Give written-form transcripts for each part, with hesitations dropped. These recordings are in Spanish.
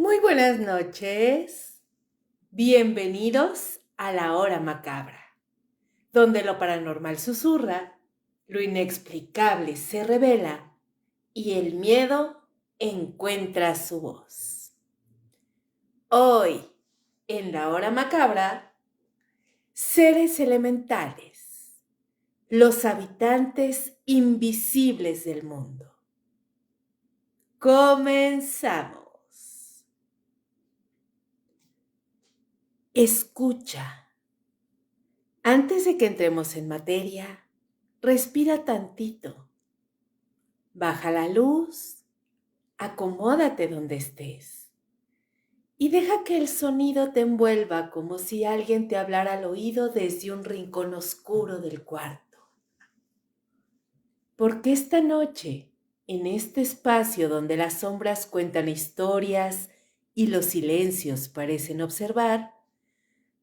Muy buenas noches. Bienvenidos a la hora macabra, donde lo paranormal susurra, lo inexplicable se revela y el miedo encuentra su voz. Hoy, en la hora macabra, seres elementales, los habitantes invisibles del mundo. Comenzamos. Escucha. Antes de que entremos en materia, respira tantito. Baja la luz, acomódate donde estés y deja que el sonido te envuelva como si alguien te hablara al oído desde un rincón oscuro del cuarto. Porque esta noche, en este espacio donde las sombras cuentan historias y los silencios parecen observar,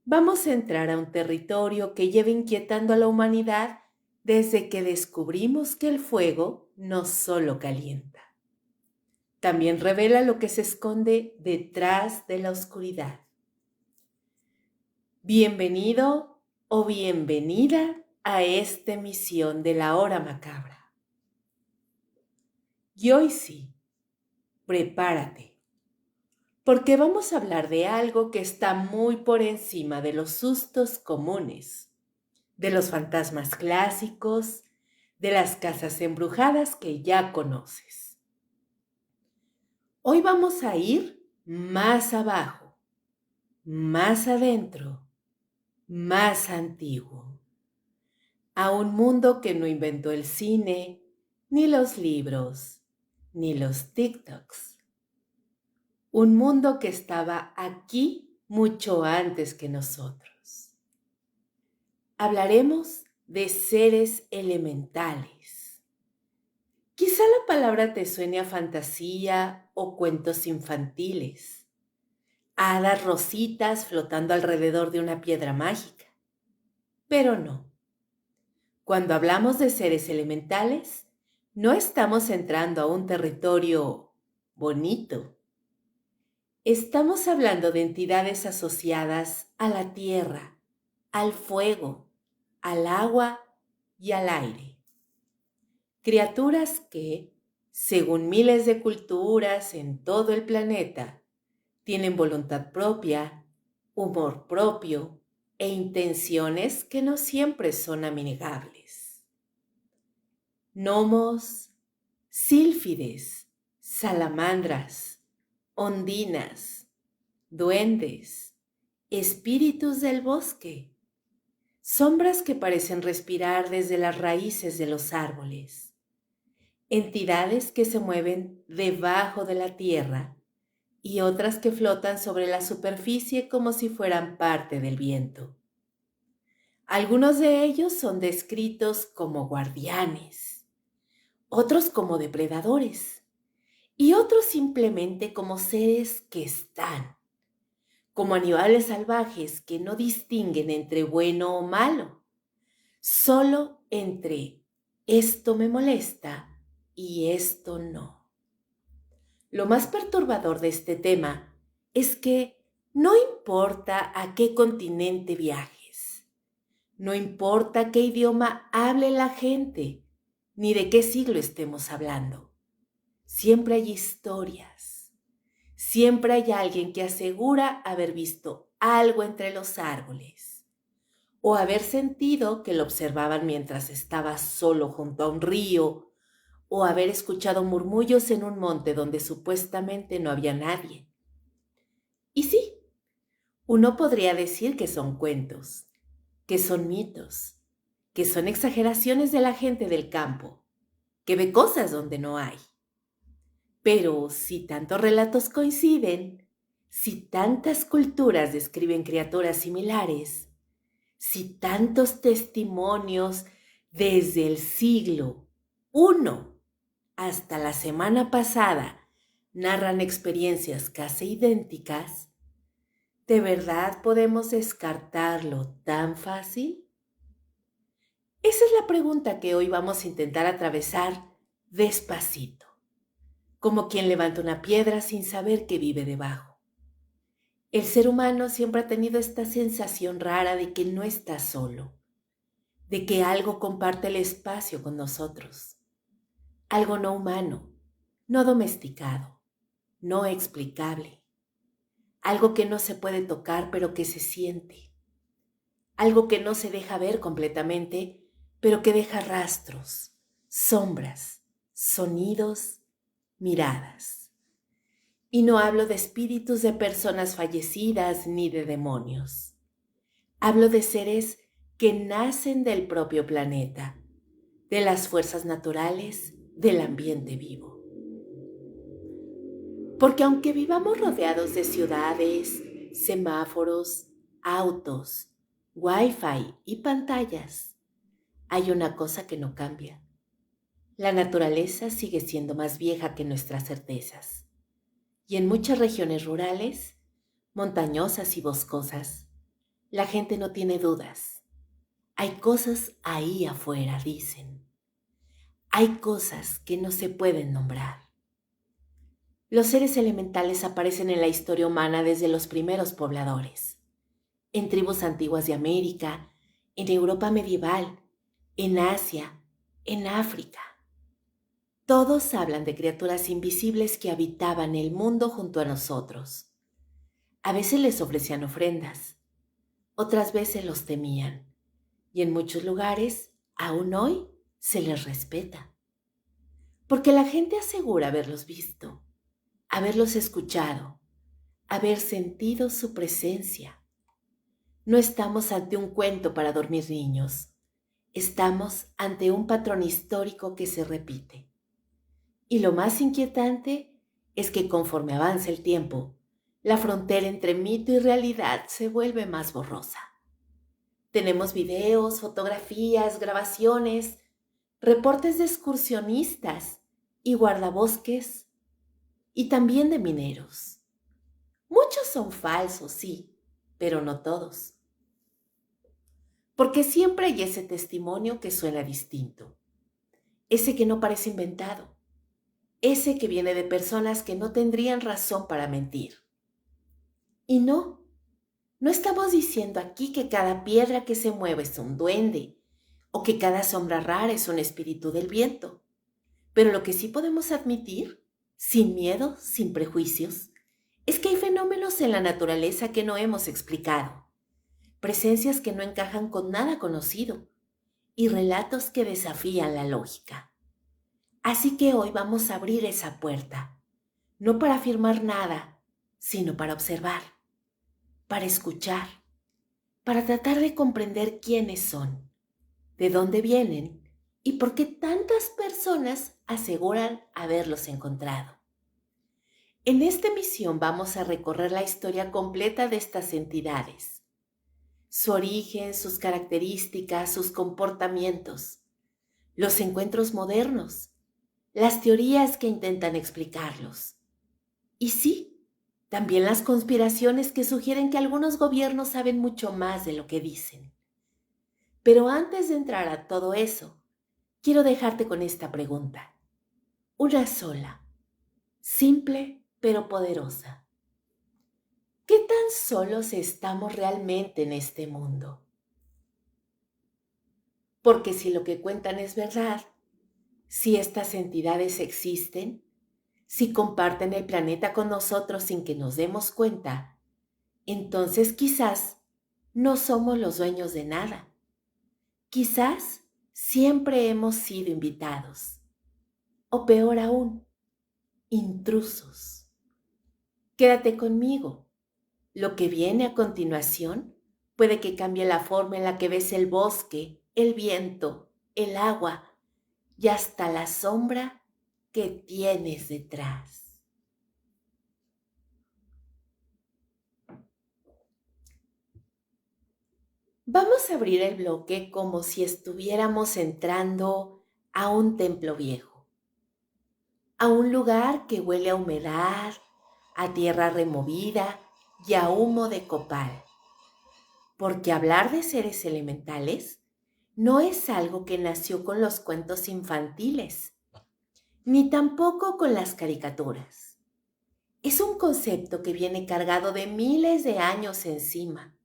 vamos a entrar a un territorio que lleva inquietando a la humanidad desde que descubrimos que el fuego no solo calienta, también revela lo que se esconde detrás de la oscuridad. Bienvenido o bienvenida a esta emisión de la hora macabra. Y hoy sí, prepárate, porque vamos a hablar de algo que está muy por encima de los sustos comunes, de los fantasmas clásicos, de las casas embrujadas que ya conoces. Hoy vamos a ir más abajo, más adentro, más antiguo, a un mundo que no inventó el cine, ni los libros, ni los TikToks. Un mundo que estaba aquí mucho antes que nosotros. Hablaremos de seres elementales. Quizá la palabra te suene a fantasía o cuentos infantiles, a hadas rositas flotando alrededor de una piedra mágica. Pero no. Cuando hablamos de seres elementales, no estamos entrando a un territorio bonito. Estamos hablando de entidades asociadas a la tierra, al fuego, al agua y al aire. Criaturas que, según miles de culturas en todo el planeta, tienen voluntad propia, humor propio e intenciones que no siempre son amigables. Gnomos, sílfides, salamandras, ondinas, duendes, espíritus del bosque, sombras que parecen respirar desde las raíces de los árboles, entidades que se mueven debajo de la tierra y otras que flotan sobre la superficie como si fueran parte del viento. Algunos de ellos son descritos como guardianes, otros como depredadores y otros simplemente como seres que están, como animales salvajes que no distinguen entre bueno o malo, solo entre esto me molesta y esto no. Lo más perturbador de este tema es que no importa a qué continente viajes, no importa qué idioma hable la gente, ni de qué siglo estemos hablando. Siempre hay historias, siempre hay alguien que asegura haber visto algo entre los árboles o haber sentido que lo observaban mientras estaba solo junto a un río o haber escuchado murmullos en un monte donde supuestamente no había nadie. Y sí, uno podría decir que son cuentos, que son mitos, que son exageraciones de la gente del campo, que ve cosas donde no hay. Pero si tantos relatos coinciden, si tantas culturas describen criaturas similares, si tantos testimonios desde el siglo I hasta la semana pasada narran experiencias casi idénticas, ¿de verdad podemos descartarlo tan fácil? Esa es la pregunta que hoy vamos a intentar atravesar despacito, como quien levanta una piedra sin saber que vive debajo. El ser humano siempre ha tenido esta sensación rara de que no está solo, de que algo comparte el espacio con nosotros, algo no humano, no domesticado, no explicable, algo que no se puede tocar pero que se siente, algo que no se deja ver completamente pero que deja rastros, sombras, sonidos, miradas. Y no hablo de espíritus de personas fallecidas ni de demonios. Hablo de seres que nacen del propio planeta, de las fuerzas naturales, del ambiente vivo. Porque aunque vivamos rodeados de ciudades, semáforos, autos, wifi y pantallas, hay una cosa que no cambia. La naturaleza sigue siendo más vieja que nuestras certezas. Y en muchas regiones rurales, montañosas y boscosas, la gente no tiene dudas. Hay cosas ahí afuera, dicen. Hay cosas que no se pueden nombrar. Los seres elementales aparecen en la historia humana desde los primeros pobladores, en tribus antiguas de América, en Europa medieval, en Asia, en África. Todos hablan de criaturas invisibles que habitaban el mundo junto a nosotros. A veces les ofrecían ofrendas, otras veces los temían, y en muchos lugares, aún hoy, se les respeta. Porque la gente asegura haberlos visto, haberlos escuchado, haber sentido su presencia. No estamos ante un cuento para dormir niños, estamos ante un patrón histórico que se repite. Y lo más inquietante es que conforme avanza el tiempo, la frontera entre mito y realidad se vuelve más borrosa. Tenemos videos, fotografías, grabaciones, reportes de excursionistas y guardabosques y también de mineros. Muchos son falsos, sí, pero no todos. Porque siempre hay ese testimonio que suena distinto, ese que no parece inventado, ese que viene de personas que no tendrían razón para mentir. Y no estamos diciendo aquí que cada piedra que se mueve es un duende o que cada sombra rara es un espíritu del viento. Pero lo que sí podemos admitir, sin miedo, sin prejuicios, es que hay fenómenos en la naturaleza que no hemos explicado, presencias que no encajan con nada conocido y relatos que desafían la lógica. Así que hoy vamos a abrir esa puerta, no para afirmar nada, sino para observar, para escuchar, para tratar de comprender quiénes son, de dónde vienen y por qué tantas personas aseguran haberlos encontrado. En esta emisión vamos a recorrer la historia completa de estas entidades, su origen, sus características, sus comportamientos, los encuentros modernos, las teorías que intentan explicarlos. Y sí, también las conspiraciones que sugieren que algunos gobiernos saben mucho más de lo que dicen. Pero antes de entrar a todo eso, quiero dejarte con esta pregunta. Una sola, simple pero poderosa. ¿Qué tan solos estamos realmente en este mundo? Porque si lo que cuentan es verdad, si estas entidades existen, si comparten el planeta con nosotros sin que nos demos cuenta, entonces quizás no somos los dueños de nada. Quizás siempre hemos sido invitados. O peor aún, intrusos. Quédate conmigo. Lo que viene a continuación puede que cambie la forma en la que ves el bosque, el viento, el agua y hasta la sombra que tienes detrás. Vamos a abrir el bloque como si estuviéramos entrando a un templo viejo, a un lugar que huele a humedad, a tierra removida y a humo de copal. Porque hablar de seres elementales no es algo que nació con los cuentos infantiles, ni tampoco con las caricaturas. Es un concepto que viene cargado de miles de años encima,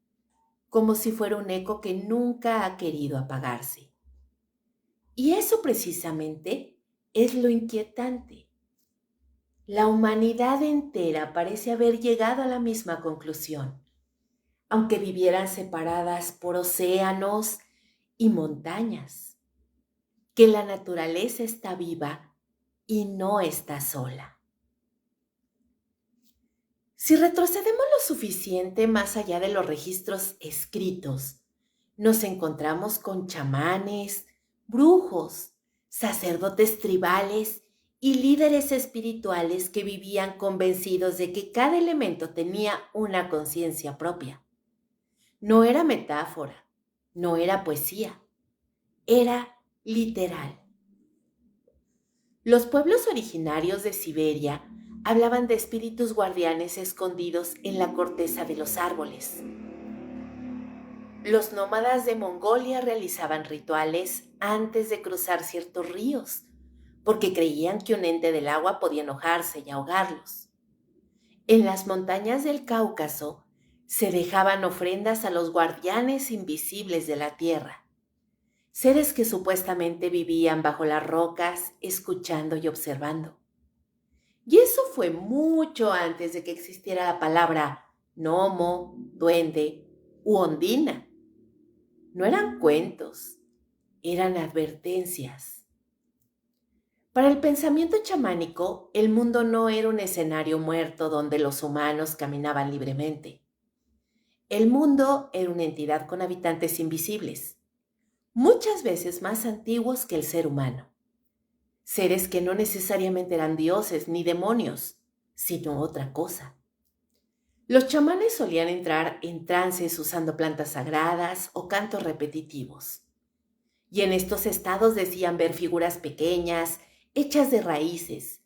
como si fuera un eco que nunca ha querido apagarse. Y eso precisamente es lo inquietante. La humanidad entera parece haber llegado a la misma conclusión, aunque vivieran separadas por océanos y montañas, que la naturaleza está viva y no está sola. Si retrocedemos lo suficiente más allá de los registros escritos, nos encontramos con chamanes, brujos, sacerdotes tribales y líderes espirituales que vivían convencidos de que cada elemento tenía una conciencia propia. No era metáfora, no era poesía, era literal. Los pueblos originarios de Siberia hablaban de espíritus guardianes escondidos en la corteza de los árboles. Los nómadas de Mongolia realizaban rituales antes de cruzar ciertos ríos, porque creían que un ente del agua podía enojarse y ahogarlos. En las montañas del Cáucaso se dejaban ofrendas a los guardianes invisibles de la tierra, seres que supuestamente vivían bajo las rocas, escuchando y observando. Y eso fue mucho antes de que existiera la palabra gnomo, duende u ondina. No eran cuentos, eran advertencias. Para el pensamiento chamánico, el mundo no era un escenario muerto donde los humanos caminaban libremente. El mundo era una entidad con habitantes invisibles, muchas veces más antiguos que el ser humano. Seres que no necesariamente eran dioses ni demonios, sino otra cosa. Los chamanes solían entrar en trances usando plantas sagradas o cantos repetitivos. Y en estos estados decían ver figuras pequeñas, hechas de raíces,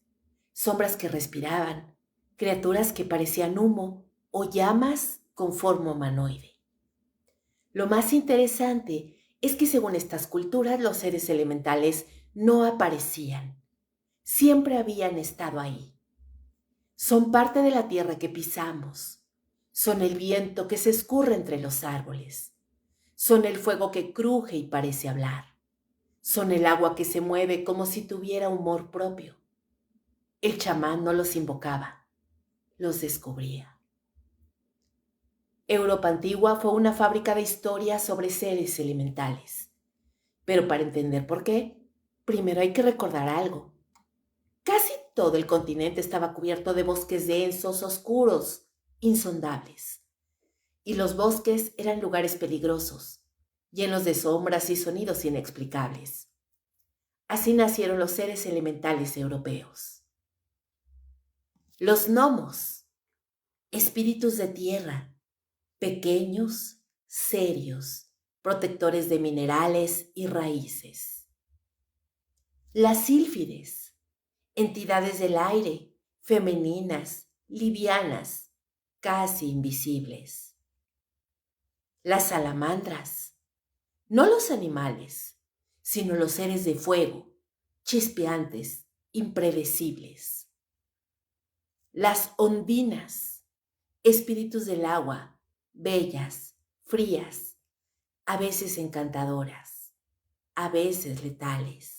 sombras que respiraban, criaturas que parecían humo o llamas con forma humanoide. Lo más interesante es que según estas culturas los seres elementales no aparecían, siempre habían estado ahí. Son parte de la tierra que pisamos, son el viento que se escurre entre los árboles, son el fuego que cruje y parece hablar. Son el agua que se mueve como si tuviera humor propio. El chamán no los invocaba, los descubría. Europa antigua fue una fábrica de historias sobre seres elementales. Pero para entender por qué, primero hay que recordar algo. Casi todo el continente estaba cubierto de bosques densos, oscuros, insondables. Y los bosques eran lugares peligrosos, llenos de sombras y sonidos inexplicables. Así nacieron los seres elementales europeos. Los gnomos, espíritus de tierra, pequeños, serios, protectores de minerales y raíces. Las sílfides, entidades del aire, femeninas, livianas, casi invisibles. Las salamandras, no los animales, sino los seres de fuego, chispeantes, impredecibles. Las ondinas, espíritus del agua, bellas, frías, a veces encantadoras, a veces letales.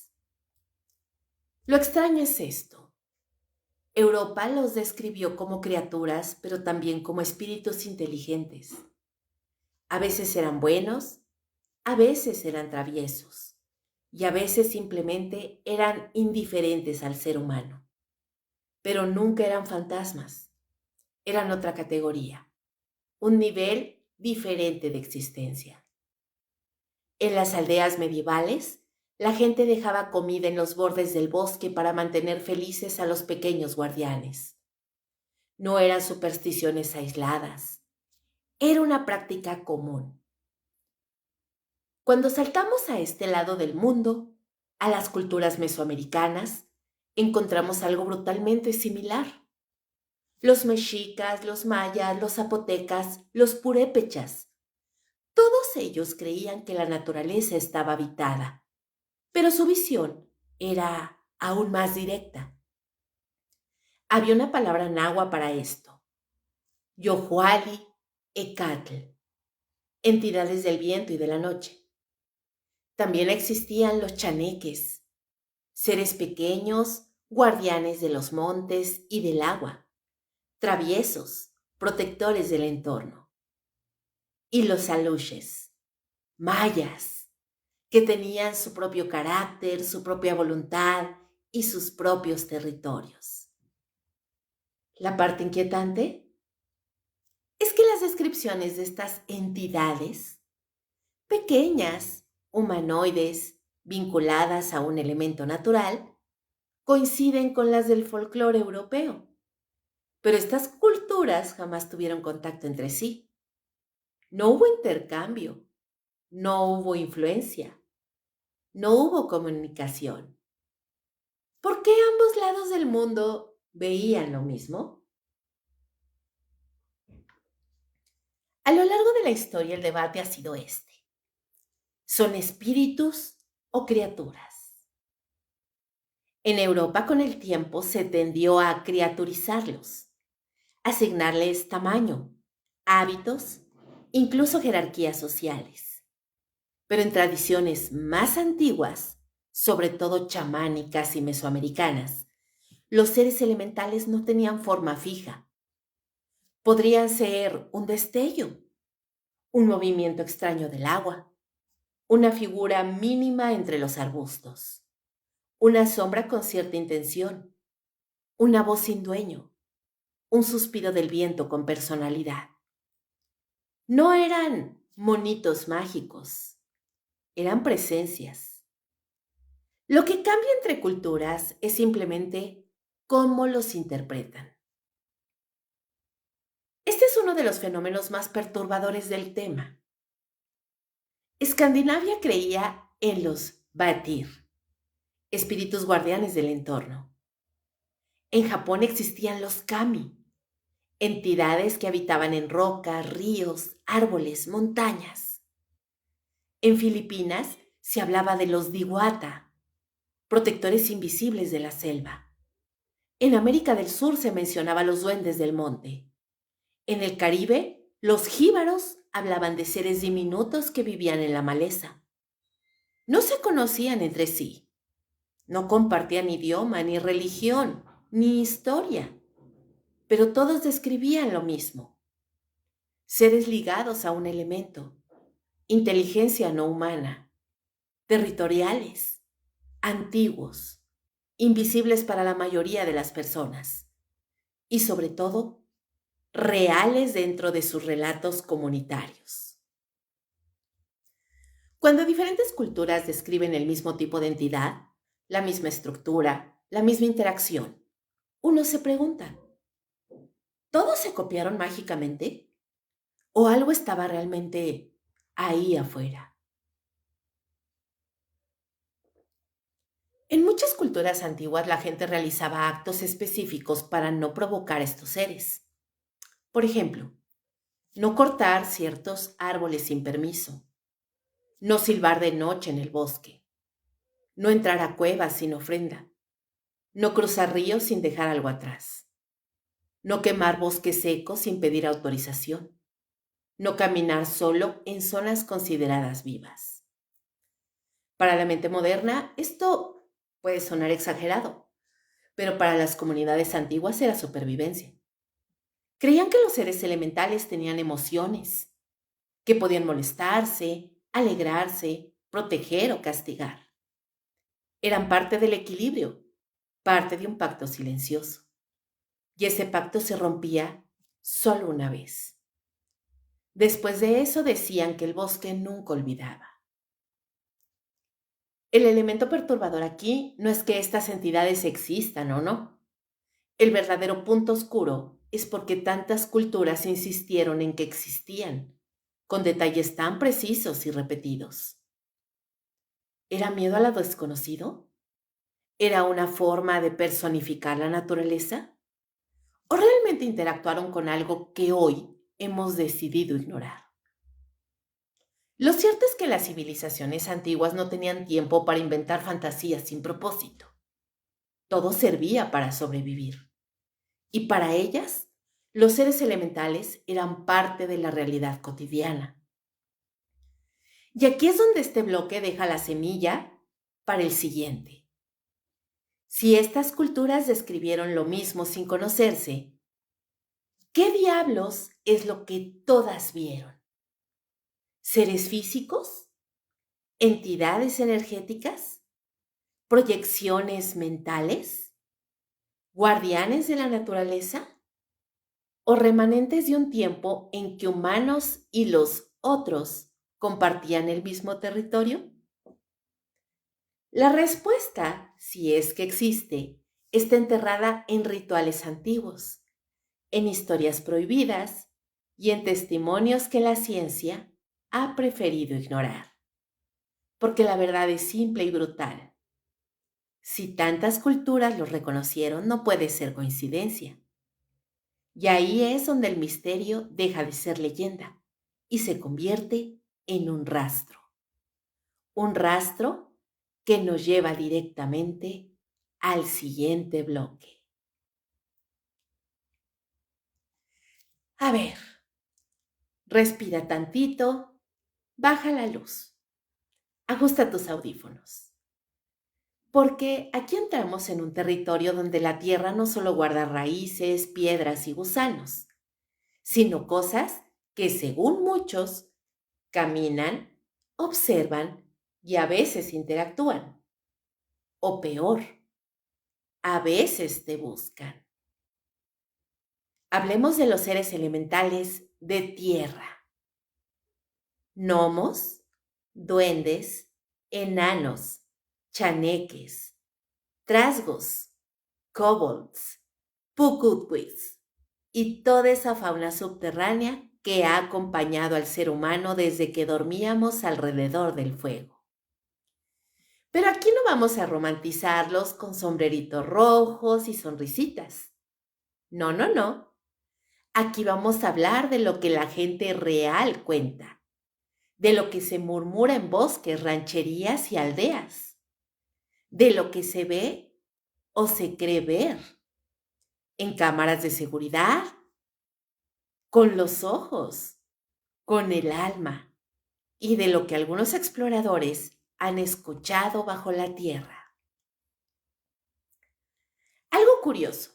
Lo extraño es esto. Europa los describió como criaturas, pero también como espíritus inteligentes. A veces eran buenos, a veces eran traviesos, y a veces simplemente eran indiferentes al ser humano. Pero nunca eran fantasmas, eran otra categoría, un nivel diferente de existencia. En las aldeas medievales, la gente dejaba comida en los bordes del bosque para mantener felices a los pequeños guardianes. No eran supersticiones aisladas, era una práctica común. Cuando saltamos a este lado del mundo, a las culturas mesoamericanas, encontramos algo brutalmente similar. Los mexicas, los mayas, los zapotecas, los purépechas, todos ellos creían que la naturaleza estaba habitada, pero su visión era aún más directa. Había una palabra náhuatl para esto: Yohuali Ecatl, entidades del viento y de la noche. También existían los chaneques, seres pequeños, guardianes de los montes y del agua, traviesos, protectores del entorno. Y los aluches, mayas, que tenían su propio carácter, su propia voluntad y sus propios territorios. La parte inquietante es que las descripciones de estas entidades, pequeñas, humanoides, vinculadas a un elemento natural, coinciden con las del folclore europeo. Pero estas culturas jamás tuvieron contacto entre sí. No hubo intercambio, no hubo influencia, no hubo comunicación. ¿Por qué ambos lados del mundo veían lo mismo? A lo largo de la historia el debate ha sido este. ¿Son espíritus o criaturas? En Europa con el tiempo se tendió a criaturizarlos, asignarles tamaño, hábitos, incluso jerarquías sociales. Pero en tradiciones más antiguas, sobre todo chamánicas y mesoamericanas, los seres elementales no tenían forma fija. Podrían ser un destello, un movimiento extraño del agua, una figura mínima entre los arbustos, una sombra con cierta intención, una voz sin dueño, un suspiro del viento con personalidad. No eran monitos mágicos, eran presencias. Lo que cambia entre culturas es simplemente cómo los interpretan. Este es uno de los fenómenos más perturbadores del tema. Escandinavia creía en los Vatir, espíritus guardianes del entorno. En Japón existían los Kami, entidades que habitaban en rocas, ríos, árboles, montañas. En Filipinas se hablaba de los Diwata, protectores invisibles de la selva. En América del Sur se mencionaba los duendes del monte. En el Caribe, los jíbaros hablaban de seres diminutos que vivían en la maleza. No se conocían entre sí. No compartían idioma, ni religión, ni historia. Pero todos describían lo mismo. Seres ligados a un elemento, inteligencia no humana, territoriales, antiguos, invisibles para la mayoría de las personas y sobre todo, reales dentro de sus relatos comunitarios. Cuando diferentes culturas describen el mismo tipo de entidad, la misma estructura, la misma interacción, uno se pregunta, ¿todos se copiaron mágicamente? ¿O algo estaba realmente ahí afuera? En muchas culturas antiguas la gente realizaba actos específicos para no provocar a estos seres. Por ejemplo, no cortar ciertos árboles sin permiso, no silbar de noche en el bosque, no entrar a cuevas sin ofrenda, no cruzar ríos sin dejar algo atrás, no quemar bosques secos sin pedir autorización, no caminar solo en zonas consideradas vivas. Para la mente moderna, esto puede sonar exagerado, pero para las comunidades antiguas era supervivencia. Creían que los seres elementales tenían emociones, que podían molestarse, alegrarse, proteger o castigar. Eran parte del equilibrio, parte de un pacto silencioso. Y ese pacto se rompía solo una vez. Después de eso decían que el bosque nunca olvidaba. El elemento perturbador aquí no es que estas entidades existan o no. El verdadero punto oscuro es porque tantas culturas insistieron en que existían, con detalles tan precisos y repetidos. ¿Era miedo a lo desconocido? ¿Era una forma de personificar la naturaleza? ¿O realmente interactuaron con algo que hoy hemos decidido ignorar? Lo cierto es que las civilizaciones antiguas no tenían tiempo para inventar fantasías sin propósito. Todo servía para sobrevivir. Y para ellas, los seres elementales eran parte de la realidad cotidiana. Y aquí es donde este bloque deja la semilla para el siguiente. Si estas culturas describieron lo mismo sin conocerse, ¿qué diablos es lo que todas vieron? ¿Seres físicos? ¿Entidades energéticas? ¿Proyecciones mentales? ¿Guardianes de la naturaleza? ¿O remanentes de un tiempo en que humanos y los otros compartían el mismo territorio? La respuesta, si es que existe, está enterrada en rituales antiguos, en historias prohibidas y en testimonios que la ciencia ha preferido ignorar. Porque la verdad es simple y brutal. Si tantas culturas los reconocieron, no puede ser coincidencia. Y ahí es donde el misterio deja de ser leyenda y se convierte en un rastro. Un rastro que nos lleva directamente al siguiente bloque. A ver, respira tantito, baja la luz, ajusta tus audífonos. Porque aquí entramos en un territorio donde la tierra no solo guarda raíces, piedras y gusanos, sino cosas que, según muchos, caminan, observan y a veces interactúan. O peor, a veces te buscan. Hablemos de los seres elementales de tierra. Gnomos, duendes, enanos, chaneques, trasgos, kobolds, pukutwis y toda esa fauna subterránea que ha acompañado al ser humano desde que dormíamos alrededor del fuego. Pero aquí no vamos a romantizarlos con sombreritos rojos y sonrisitas. No, no, no. Aquí vamos a hablar de lo que la gente real cuenta, de lo que se murmura en bosques, rancherías y aldeas, de lo que se ve o se cree ver en cámaras de seguridad, con los ojos, con el alma y de lo que algunos exploradores han escuchado bajo la tierra. Algo curioso,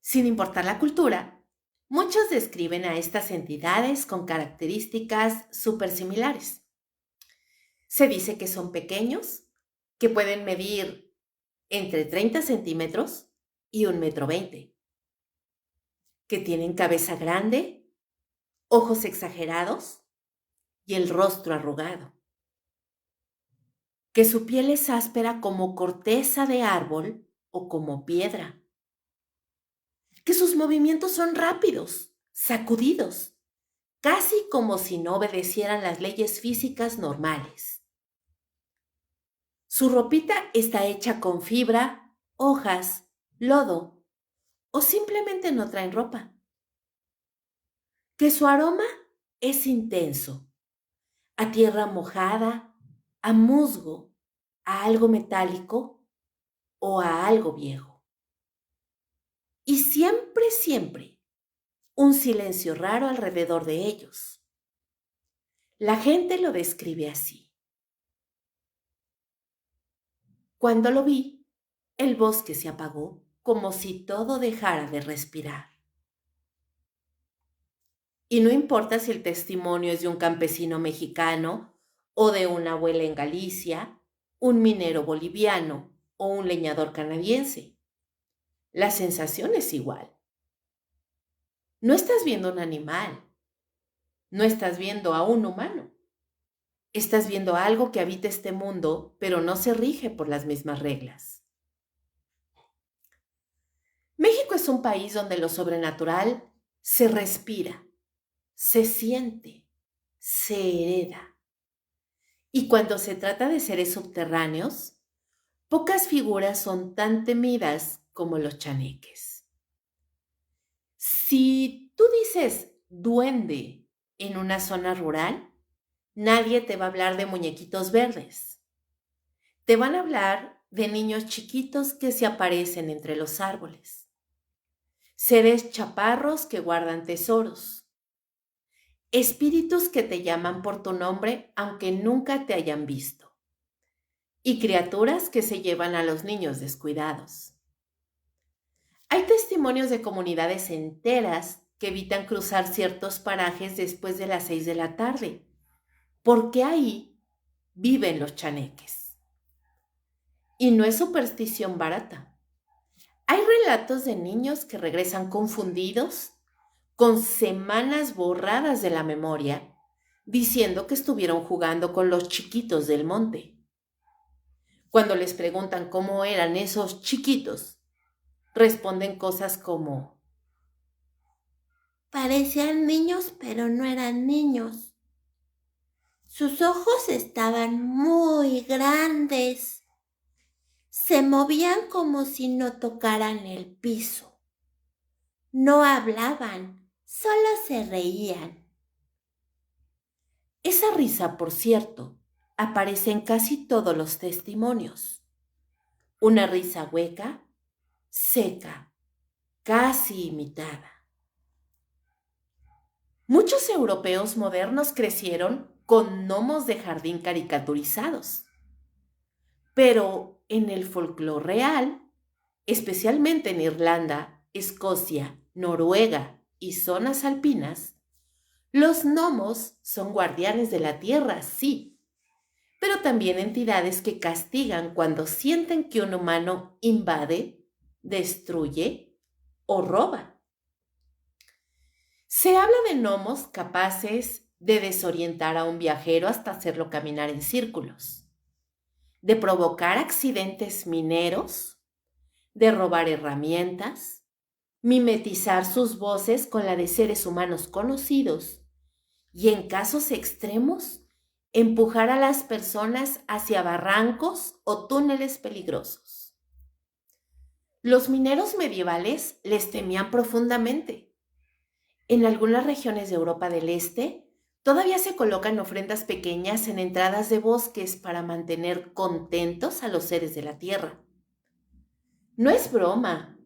sin importar la cultura, muchos describen a estas entidades con características súper similares. Se dice que son pequeños, que pueden medir entre 30 centímetros y 1,20 m, que tienen cabeza grande, ojos exagerados y el rostro arrugado, que su piel es áspera como corteza de árbol o como piedra, que sus movimientos son rápidos, sacudidos, casi como si no obedecieran las leyes físicas normales. Su ropita está hecha con fibra, hojas, lodo o simplemente no traen ropa. Que su aroma es intenso, a tierra mojada, a musgo, a algo metálico o a algo viejo. Y siempre, siempre, un silencio raro alrededor de ellos. La gente lo describe así. Cuando lo vi, el bosque se apagó como si todo dejara de respirar. Y no importa si el testimonio es de un campesino mexicano o de una abuela en Galicia, un minero boliviano o un leñador canadiense. La sensación es igual. No estás viendo un animal, no estás viendo a un humano. Estás viendo algo que habita este mundo, pero no se rige por las mismas reglas. México es un país donde lo sobrenatural se respira, se siente, se hereda. Y cuando se trata de seres subterráneos, pocas figuras son tan temidas como los chaneques. Si tú dices duende en una zona rural, nadie te va a hablar de muñequitos verdes. Te van a hablar de niños chiquitos que se aparecen entre los árboles. seres chaparros que guardan tesoros, espíritus que te llaman por tu nombre aunque nunca te hayan visto, y criaturas que se llevan a los niños descuidados. Hay testimonios de comunidades enteras que evitan cruzar ciertos parajes después de las 6 de la tarde, porque ahí viven los chaneques. Y no es superstición barata. Hay relatos de niños que regresan confundidos, con semanas borradas de la memoria, diciendo que estuvieron jugando con los chiquitos del monte. Cuando les preguntan cómo eran esos chiquitos, responden cosas como: parecían niños, pero no eran niños. Sus ojos estaban muy grandes. Se movían como si no tocaran el piso. No hablaban, solo se reían. Esa risa, por cierto, aparece en casi todos los testimonios. Una risa hueca, seca, casi imitada. Muchos europeos modernos crecieron con gnomos de jardín caricaturizados. Pero en el folclore real, especialmente en Irlanda, Escocia, Noruega y zonas alpinas, los gnomos son guardianes de la tierra, sí, pero también entidades que castigan cuando sienten que un humano invade, destruye o roba. Se habla de gnomos capaces de desorientar a un viajero hasta hacerlo caminar en círculos, de provocar accidentes mineros, de robar herramientas, mimetizar sus voces con la de seres humanos conocidos y, en casos extremos, empujar a las personas hacia barrancos o túneles peligrosos. Los mineros medievales les temían profundamente. En algunas regiones de Europa del Este, todavía se colocan ofrendas pequeñas en entradas de bosques para mantener contentos a los seres de la tierra. No es broma.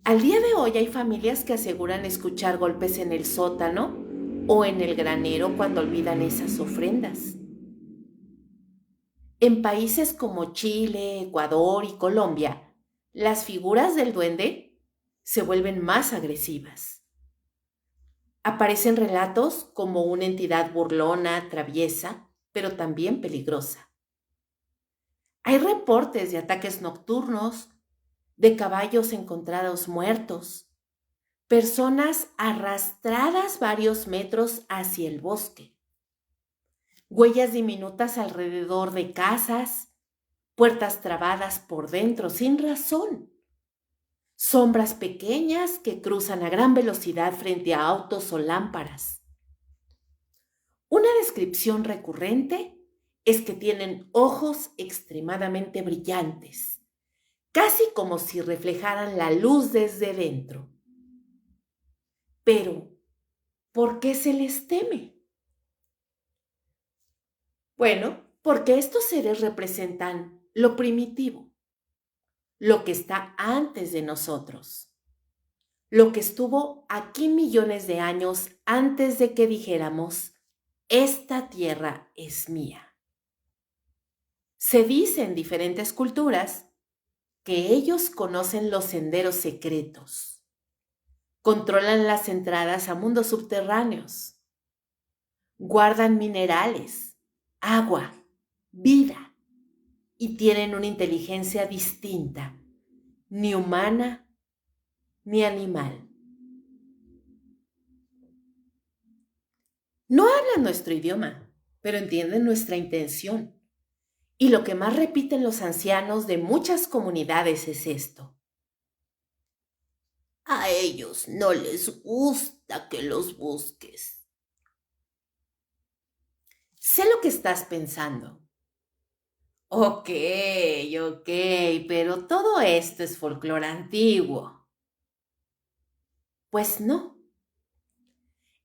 Al día de hoy hay familias que aseguran escuchar golpes en el sótano o en el granero cuando olvidan esas ofrendas. En países como Chile, Ecuador y Colombia, las figuras del duende se vuelven más agresivas. Aparecen relatos como una entidad burlona, traviesa, pero también peligrosa. Hay reportes de ataques nocturnos, de caballos encontrados muertos, personas arrastradas varios metros hacia el bosque, huellas diminutas alrededor de casas, puertas trabadas por dentro sin razón, sombras pequeñas que cruzan a gran velocidad frente a autos o lámparas. Una descripción recurrente es que tienen ojos extremadamente brillantes, casi como si reflejaran la luz desde dentro. Pero, ¿por qué se les teme? Bueno, porque estos seres representan lo primitivo, lo que está antes de nosotros, lo que estuvo aquí millones de años antes de que dijéramos: esta tierra es mía. Se dice en diferentes culturas que ellos conocen los senderos secretos, controlan las entradas a mundos subterráneos, guardan minerales, agua, vida, y tienen una inteligencia distinta, ni humana ni animal. No hablan nuestro idioma, pero entienden nuestra intención. Y lo que más repiten los ancianos de muchas comunidades es esto: A ellos no les gusta que los busques. Sé lo que estás pensando. Ok, ok, pero todo esto es folclore antiguo. Pues no.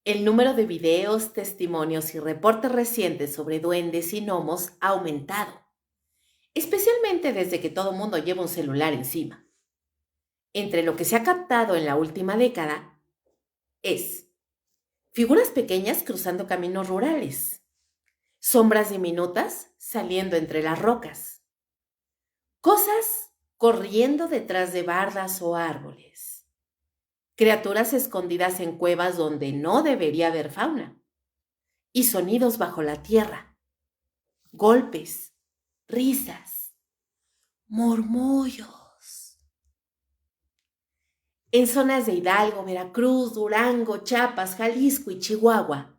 El número de videos, testimonios y reportes recientes sobre duendes y gnomos ha aumentado, especialmente desde que todo mundo lleva un celular encima. entre lo que se ha captado en la última década es figuras pequeñas cruzando caminos rurales, sombras diminutas saliendo entre las rocas, cosas corriendo detrás de bardas o árboles, criaturas escondidas en cuevas donde no debería haber fauna, y sonidos bajo la tierra, golpes, risas, murmullos. En zonas de Hidalgo, Veracruz, Durango, Chiapas, Jalisco y Chihuahua,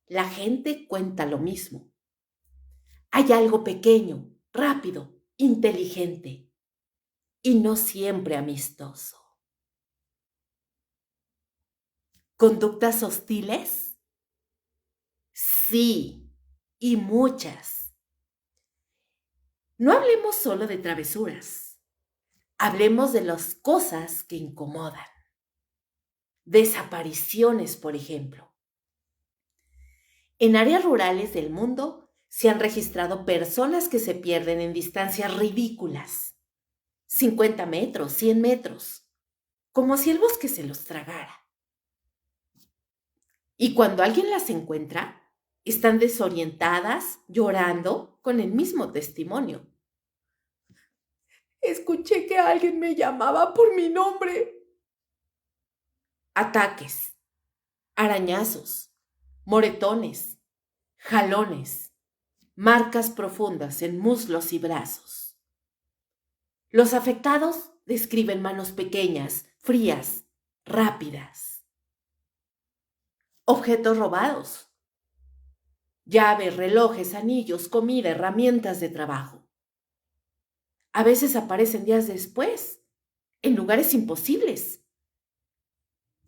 la gente cuenta lo mismo. Hay algo pequeño, rápido, inteligente y no siempre amistoso. ¿Conductas hostiles? Sí, y muchas. No hablemos solo de travesuras. Hablemos de las cosas que incomodan. Desapariciones, por ejemplo. En áreas rurales del mundo se han registrado personas que se pierden en distancias ridículas. 50 metros, 100 metros, como si el bosque se los tragara. Y cuando alguien las encuentra, están desorientadas, llorando, con el mismo testimonio. Escuché que alguien me llamaba por mi nombre. Ataques, arañazos, moretones, jalones, marcas profundas en muslos y brazos. Los afectados describen manos pequeñas, frías, rápidas. Objetos robados. Llaves, relojes, anillos, comida, herramientas de trabajo. A veces aparecen días después, en lugares imposibles,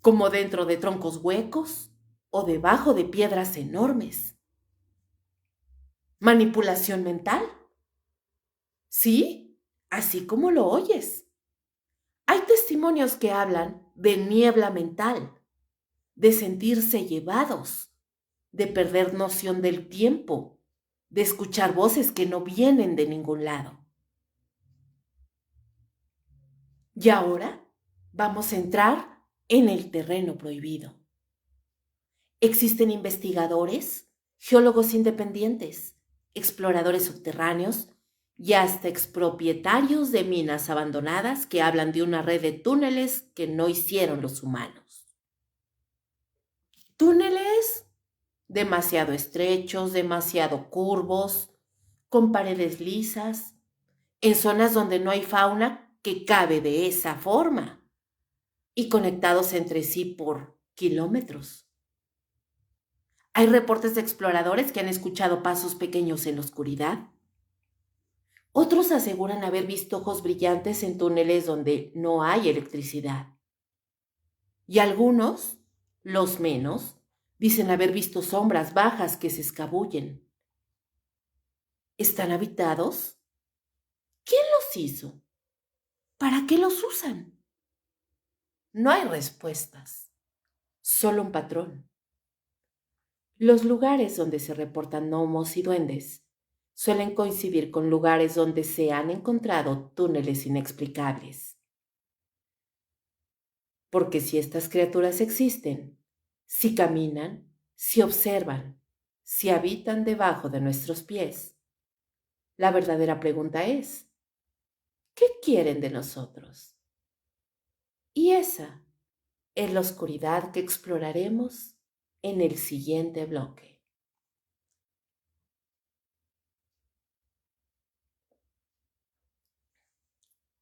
como dentro de troncos huecos o debajo de piedras enormes. ¿Manipulación mental? Sí, así como lo oyes. Hay testimonios que hablan de niebla mental, de sentirse llevados, de perder noción del tiempo, de escuchar voces que no vienen de ningún lado. Y ahora vamos a entrar en el terreno prohibido. Existen investigadores, geólogos independientes, exploradores subterráneos y hasta expropietarios de minas abandonadas que hablan de una red de túneles que no hicieron los humanos. Túneles demasiado estrechos, demasiado curvos, con paredes lisas, en zonas donde no hay fauna que cabe de esa forma y conectados entre sí por kilómetros. Hay reportes de exploradores que han escuchado pasos pequeños en la oscuridad. Otros aseguran haber visto ojos brillantes en túneles donde no hay electricidad. Y algunos, los menos, dicen haber visto sombras bajas que se escabullen. ¿Están habitados? ¿Quién los hizo? ¿Para qué los usan? No hay respuestas, solo un patrón. Los lugares donde se reportan gnomos y duendes suelen coincidir con lugares donde se han encontrado túneles inexplicables. Porque si estas criaturas existen, si caminan, si observan, si habitan debajo de nuestros pies, la verdadera pregunta es, ¿qué quieren de nosotros? Y esa es la oscuridad que exploraremos en el siguiente bloque.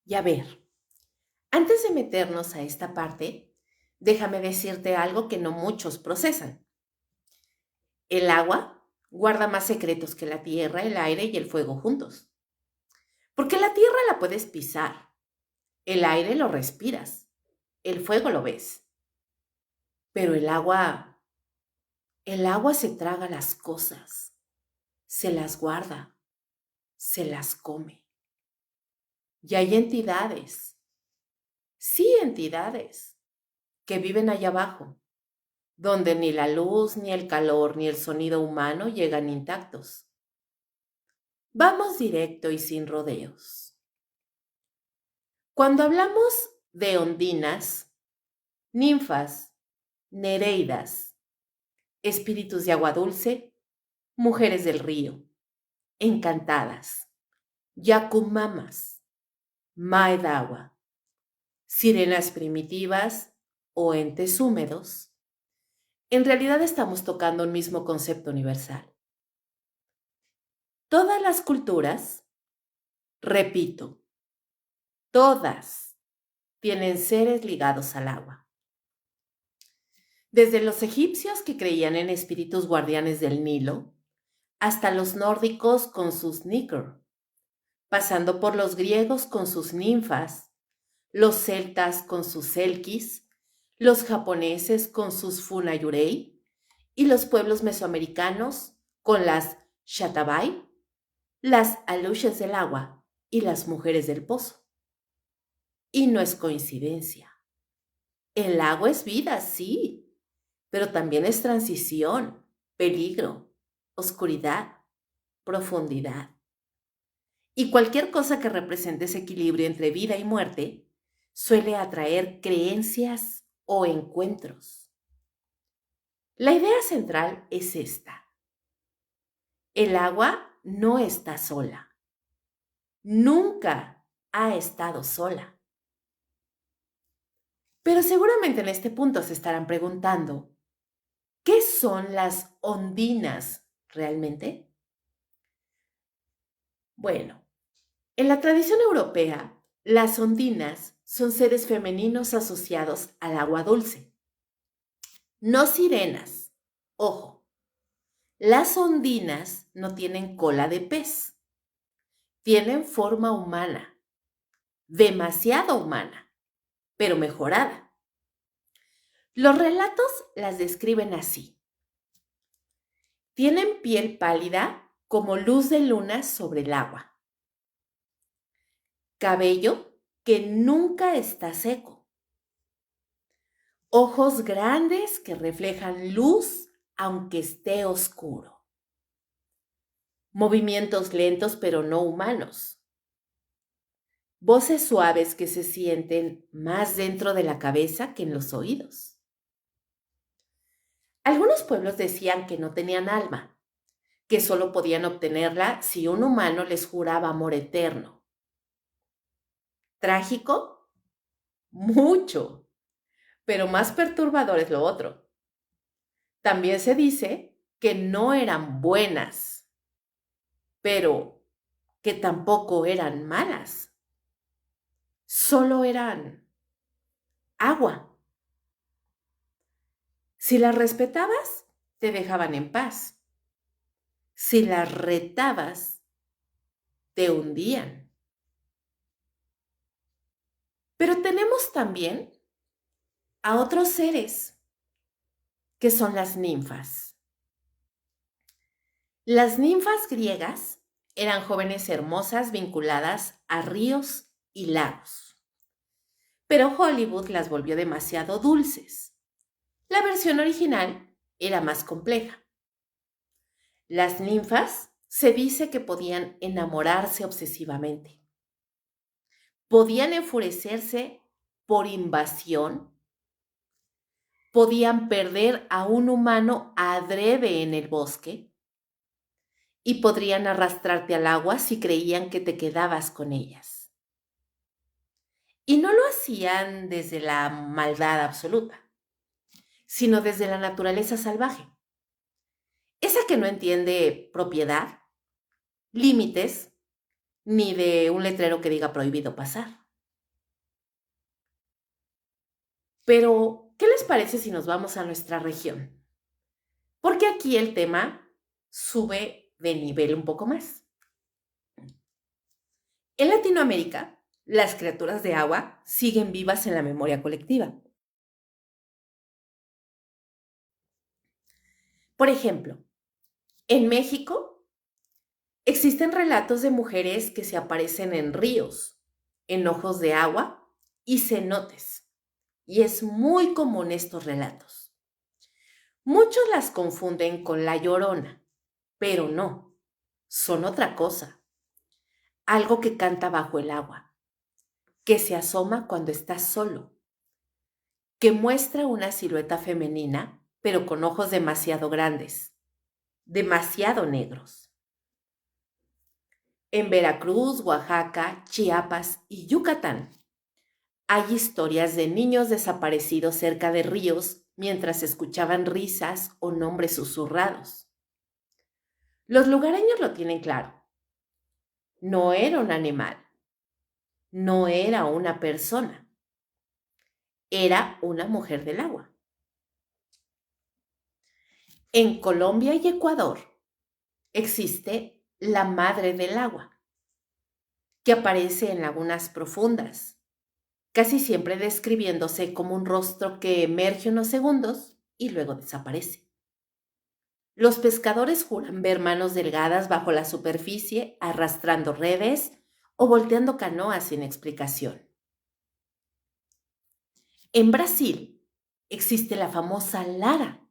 Y a ver, antes de meternos a esta parte, déjame decirte algo que no muchos procesan. El agua guarda más secretos que la tierra, el aire y el fuego juntos. Porque la tierra la puedes pisar, el aire lo respiras, el fuego lo ves. Pero el agua se traga las cosas, se las guarda, se las come. Y hay entidades, sí entidades, que viven allá abajo, donde ni la luz, ni el calor, ni el sonido humano llegan intactos. Vamos directo y sin rodeos. Cuando hablamos de ondinas, ninfas, nereidas, espíritus de agua dulce, mujeres del río, encantadas, yacumamas, maedawa, sirenas primitivas o entes húmedos. En realidad estamos tocando un mismo concepto universal. Todas las culturas, repito, todas tienen seres ligados al agua. Desde los egipcios que creían en espíritus guardianes del Nilo, hasta los nórdicos con sus Níkr, pasando por los griegos con sus ninfas, los celtas con sus selkis, los japoneses con sus funayurei y los pueblos mesoamericanos con las shatabai, las aluches del agua y las mujeres del pozo. Y no es coincidencia. El agua es vida, sí, pero también es transición, peligro, oscuridad, profundidad. Y cualquier cosa que represente ese equilibrio entre vida y muerte suele atraer creencias o encuentros. La idea central es esta. El agua no está sola. Nunca ha estado sola. Pero seguramente en este punto se estarán preguntando, ¿qué son las ondinas realmente? Bueno, en la tradición europea, las ondinas son seres femeninos asociados al agua dulce. No sirenas. Ojo, las ondinas no tienen cola de pez. Tienen forma humana, demasiado humana, pero mejorada. Los relatos las describen así. Tienen piel pálida como luz de luna sobre el agua. Cabello que nunca está seco. Ojos grandes que reflejan luz aunque esté oscuro. Movimientos lentos pero no humanos. Voces suaves que se sienten más dentro de la cabeza que en los oídos. Algunos pueblos decían que no tenían alma, que solo podían obtenerla si un humano les juraba amor eterno. ¿Trágico? Mucho, pero más perturbador es lo otro. También se dice que no eran buenas, pero que tampoco eran malas. Solo eran agua. Si las respetabas, te dejaban en paz. Si las retabas, te hundían. Pero tenemos también a otros seres, que son las ninfas. Las ninfas griegas eran jóvenes hermosas vinculadas a ríos y lagos. Pero Hollywood las volvió demasiado dulces. La versión original era más compleja. Las ninfas se dice que podían enamorarse obsesivamente. Podían enfurecerse por invasión. Podían perder a un humano adrede en el bosque. Y podrían arrastrarte al agua si creían que te quedabas con ellas. Y no lo hacían desde la maldad absoluta, sino desde la naturaleza salvaje. Esa que no entiende propiedad, límites, ni de un letrero que diga prohibido pasar. Pero, ¿qué les parece si nos vamos a nuestra región? Porque aquí el tema sube de nivel un poco más. En Latinoamérica, las criaturas de agua siguen vivas en la memoria colectiva. Por ejemplo, en México existen relatos de mujeres que se aparecen en ríos, en ojos de agua y cenotes. Y es muy común estos relatos. Muchos las confunden con la Llorona, pero no, son otra cosa. Algo que canta bajo el agua. que se asoma cuando estás solo, que muestra una silueta femenina, pero con ojos demasiado grandes, demasiado negros. En Veracruz, Oaxaca, Chiapas y Yucatán hay historias de niños desaparecidos cerca de ríos mientras escuchaban risas o nombres susurrados. Los lugareños lo tienen claro. No era un animal, no era una persona, era una mujer del agua. En Colombia y Ecuador existe la madre del agua, que aparece en lagunas profundas, casi siempre describiéndose como un rostro que emerge unos segundos y luego desaparece. Los pescadores juran ver manos delgadas bajo la superficie arrastrando redes o volteando canoas sin explicación. En Brasil existe la famosa Lara,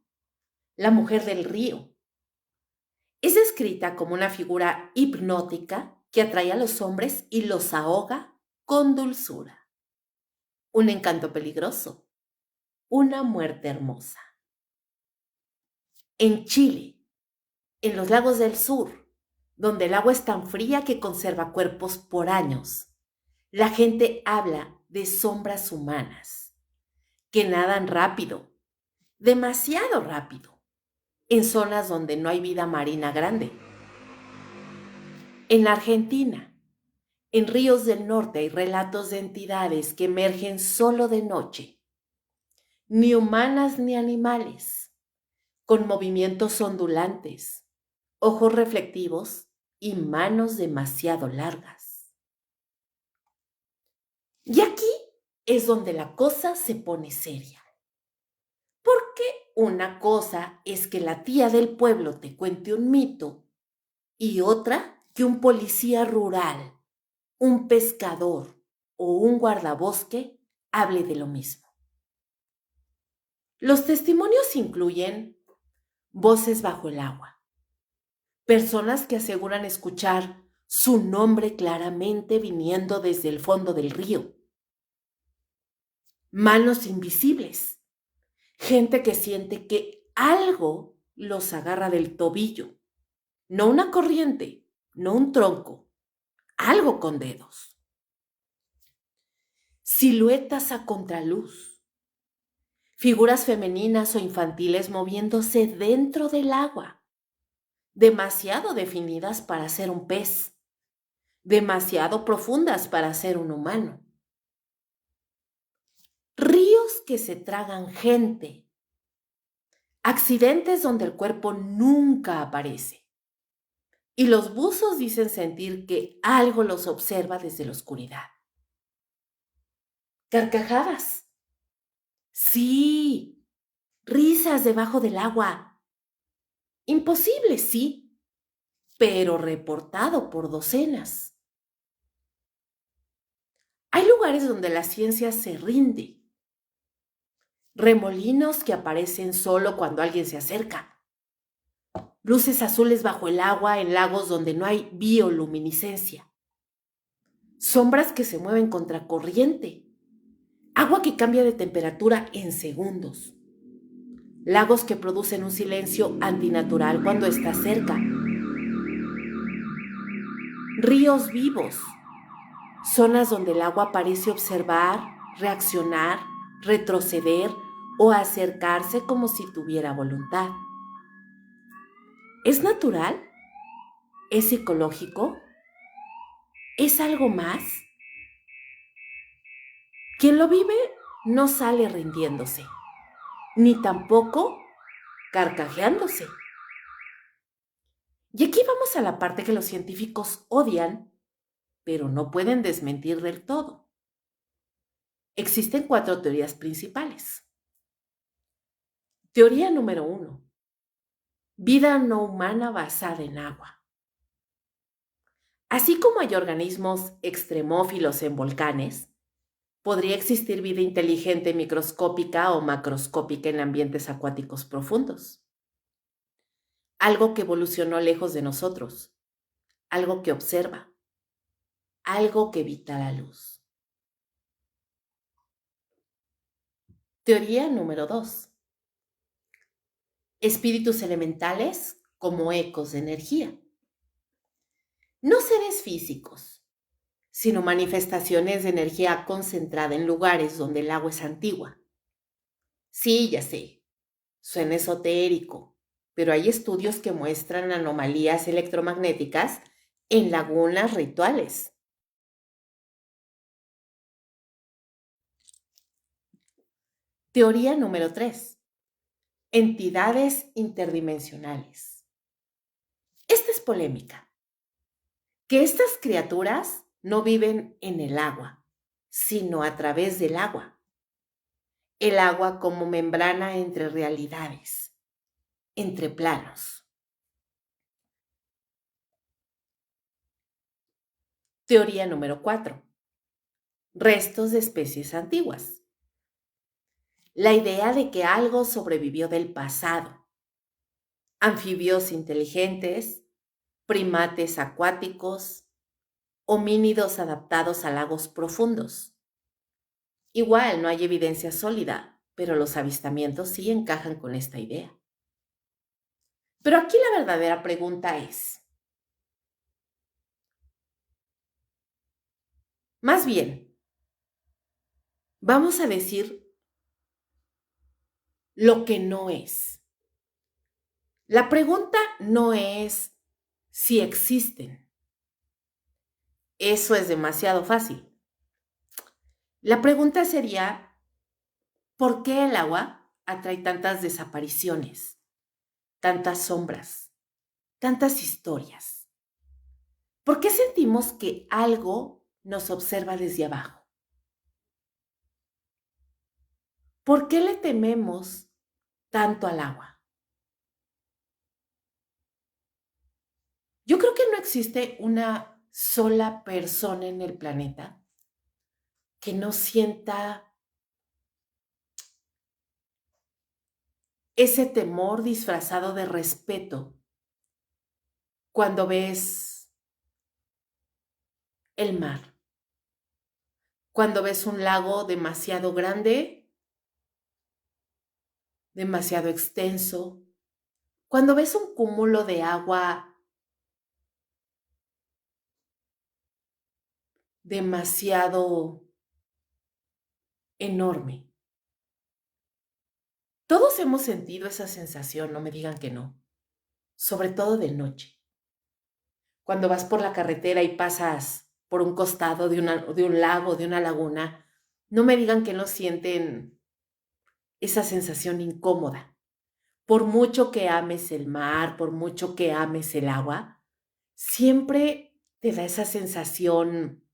la mujer del río. Es descrita como una figura hipnótica que atrae a los hombres y los ahoga con dulzura. Un encanto peligroso, una muerte hermosa. En Chile, en los lagos del sur, donde el agua es tan fría que conserva cuerpos por años, la gente habla de sombras humanas que nadan rápido, demasiado rápido, en zonas donde no hay vida marina grande. En Argentina, en ríos del norte hay relatos de entidades que emergen solo de noche, ni humanas ni animales, con movimientos ondulantes, ojos reflectivos y manos demasiado largas. Y aquí es donde la cosa se pone seria. Porque una cosa es que la tía del pueblo te cuente un mito y otra que un policía rural, un pescador o un guardabosque hable de lo mismo. Los testimonios incluyen voces bajo el agua, personas que aseguran escuchar su nombre claramente viniendo desde el fondo del río, manos invisibles, gente que siente que algo los agarra del tobillo, no una corriente, no un tronco, algo con dedos. Siluetas a contraluz, figuras femeninas o infantiles moviéndose dentro del agua, demasiado definidas para ser un pez, demasiado profundas para ser un humano. Ríos que se tragan gente, accidentes donde el cuerpo nunca aparece. Y los buzos dicen sentir que algo los observa desde la oscuridad. Carcajadas. Sí, risas debajo del agua. Imposible, sí, pero reportado por docenas. Hay lugares donde la ciencia se rinde. Remolinos que aparecen solo cuando alguien se acerca. Luces azules bajo el agua en lagos donde no hay bioluminiscencia. Sombras que se mueven contracorriente. Agua que cambia de temperatura en segundos. Lagos que producen un silencio antinatural cuando está cerca. Ríos vivos. Zonas donde el agua parece observar, reaccionar, retroceder o acercarse como si tuviera voluntad. ¿Es natural? ¿Es psicológico? ¿Es algo más? Quien lo vive no sale rindiéndose, ni tampoco carcajeándose. Y aquí vamos a la parte que los científicos odian, pero no pueden desmentir del todo. Existen 4 teorías principales. Teoría número 1. Vida no humana basada en agua. Así como hay organismos extremófilos en volcanes, podría existir vida inteligente microscópica o macroscópica en ambientes acuáticos profundos. Algo que evolucionó lejos de nosotros, algo que observa, algo que evita la luz. Teoría número 2. Espíritus elementales como ecos de energía. No seres físicos, sino manifestaciones de energía concentrada en lugares donde el agua es antigua. Sí, ya sé, suena esotérico, pero hay estudios que muestran anomalías electromagnéticas en lagunas rituales. Teoría número 3. Entidades interdimensionales. Esta es polémica. Que estas criaturas no viven en el agua, sino a través del agua. El agua como membrana entre realidades, entre planos. Teoría número 4. Restos de especies antiguas. La idea de que algo sobrevivió del pasado. Anfibios inteligentes, primates acuáticos, homínidos adaptados a lagos profundos. Igual no hay evidencia sólida, pero los avistamientos sí encajan con esta idea. Pero aquí la verdadera pregunta es, más bien, vamos a decir lo que no es. La pregunta no es si existen. Eso es demasiado fácil. La pregunta sería, ¿por qué el agua atrae tantas desapariciones, tantas sombras, tantas historias? ¿Por qué sentimos que algo nos observa desde abajo? ¿Por qué le tememos tanto al agua? Yo creo que no existe una sola persona en el planeta que no sienta ese temor disfrazado de respeto cuando ves el mar, cuando ves un lago demasiado grande, demasiado extenso, cuando ves un cúmulo de agua demasiado enorme. Todos hemos sentido esa sensación, no me digan que no, sobre todo de noche. Cuando vas por la carretera y pasas por un costado de un lago, de una laguna, no me digan que no sienten esa sensación incómoda. Por mucho que ames el mar, por mucho que ames el agua, siempre te da esa sensación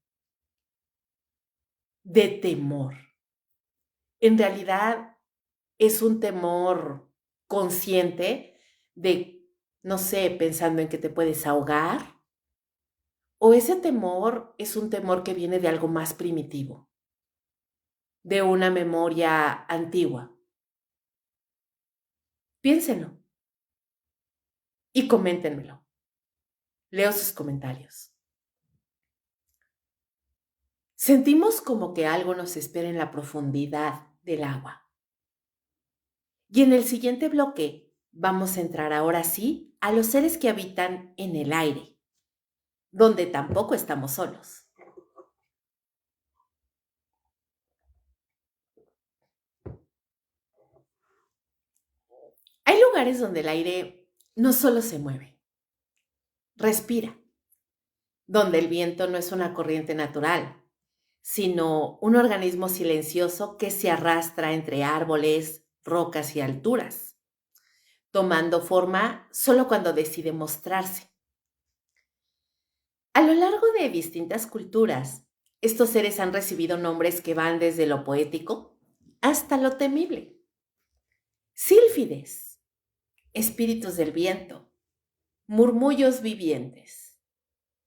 de temor. En realidad es un temor consciente de, no sé, pensando en que te puedes ahogar, o ese temor es un temor que viene de algo más primitivo, de una memoria antigua. Piénsenlo y coméntenmelo. Leo sus comentarios. Sentimos como que algo nos espera en la profundidad del agua. Y en el siguiente bloque vamos a entrar ahora sí a los seres que habitan en el aire, donde tampoco estamos solos. Hay lugares donde el aire no solo se mueve, respira, donde el viento no es una corriente natural, sino un organismo silencioso que se arrastra entre árboles, rocas y alturas, tomando forma solo cuando decide mostrarse. A lo largo de distintas culturas, estos seres han recibido nombres que van desde lo poético hasta lo temible. Sílfides, espíritus del viento, murmullos vivientes,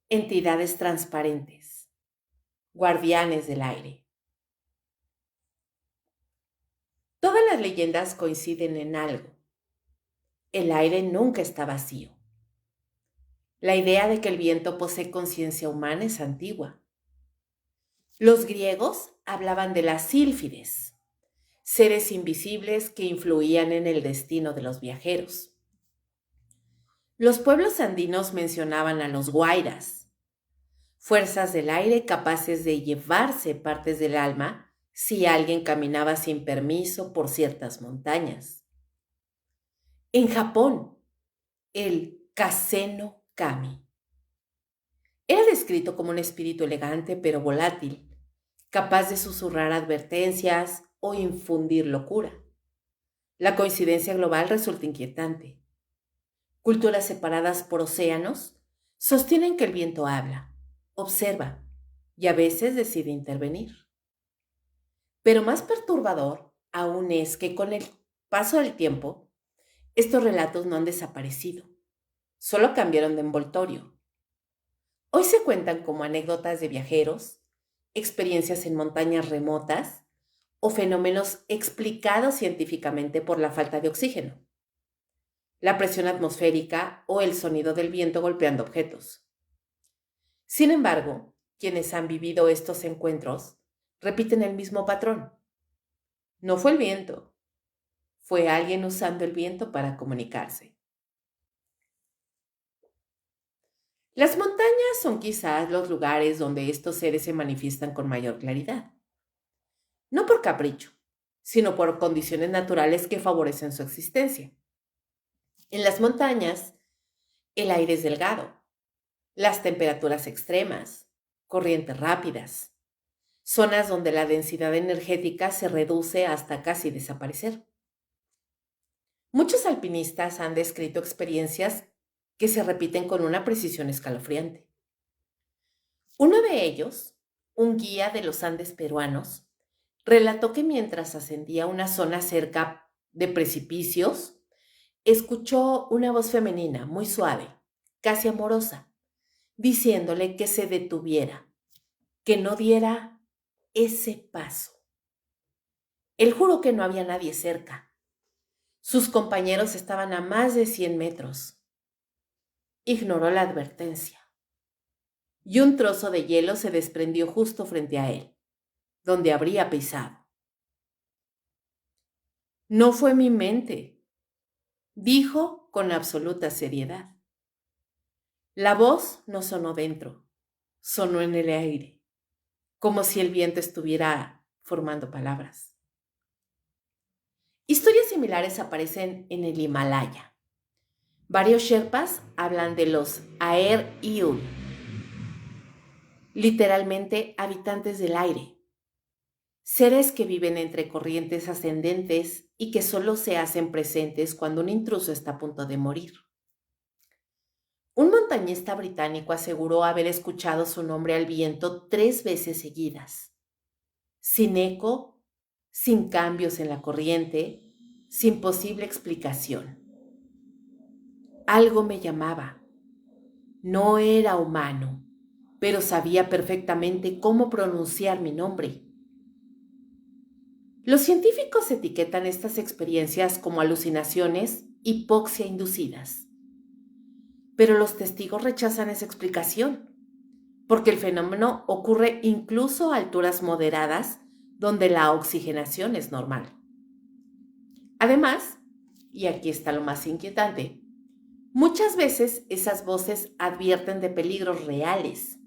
entidades transparentes, guardianes del aire. Todas las leyendas coinciden en algo. El aire nunca está vacío. La idea de que el viento posee conciencia humana es antigua. Los griegos hablaban de las sílfides, seres invisibles que influían en el destino de los viajeros. Los pueblos andinos mencionaban a los guairas, fuerzas del aire capaces de llevarse partes del alma si alguien caminaba sin permiso por ciertas montañas. En Japón, el Kaseno Kami era descrito como un espíritu elegante pero volátil, capaz de susurrar advertencias o infundir locura. La coincidencia global resulta inquietante. Culturas separadas por océanos sostienen que el viento habla, observa y a veces decide intervenir. Pero más perturbador aún es que con el paso del tiempo, estos relatos no han desaparecido, solo cambiaron de envoltorio. Hoy se cuentan como anécdotas de viajeros, experiencias en montañas remotas o fenómenos explicados científicamente por la falta de oxígeno, la presión atmosférica o el sonido del viento golpeando objetos. Sin embargo, quienes han vivido estos encuentros repiten el mismo patrón. No fue el viento, fue alguien usando el viento para comunicarse. Las montañas son quizás los lugares donde estos seres se manifiestan con mayor claridad. No por capricho, sino por condiciones naturales que favorecen su existencia. En las montañas, el aire es delgado, las temperaturas extremas, corrientes rápidas, zonas donde la densidad energética se reduce hasta casi desaparecer. Muchos alpinistas han descrito experiencias que se repiten con una precisión escalofriante. Uno de ellos, un guía de los Andes peruanos, relató que mientras ascendía a una zona cerca de precipicios, escuchó una voz femenina muy suave, casi amorosa, diciéndole que se detuviera, que no diera ese paso. Él juró que no había nadie cerca. Sus compañeros estaban a más de 100 metros. Ignoró la advertencia y un trozo de hielo se desprendió justo frente a él, donde habría pisado. No fue mi mente, dijo con absoluta seriedad. La voz no sonó dentro, sonó en el aire, como si el viento estuviera formando palabras. Historias similares aparecen en el Himalaya. Varios sherpas hablan de los Aer-Iul, literalmente habitantes del aire, seres que viven entre corrientes ascendentes y que solo se hacen presentes cuando un intruso está a punto de morir. Un montañista británico aseguró haber escuchado su nombre al viento 3 veces seguidas, sin eco, sin cambios en la corriente, sin posible explicación. Algo me llamaba. No era humano, pero sabía perfectamente cómo pronunciar mi nombre. Los científicos etiquetan estas experiencias como alucinaciones, hipoxia inducidas. Pero los testigos rechazan esa explicación, porque el fenómeno ocurre incluso a alturas moderadas donde la oxigenación es normal. Además, y aquí está lo más inquietante, muchas veces esas voces advierten de peligros reales,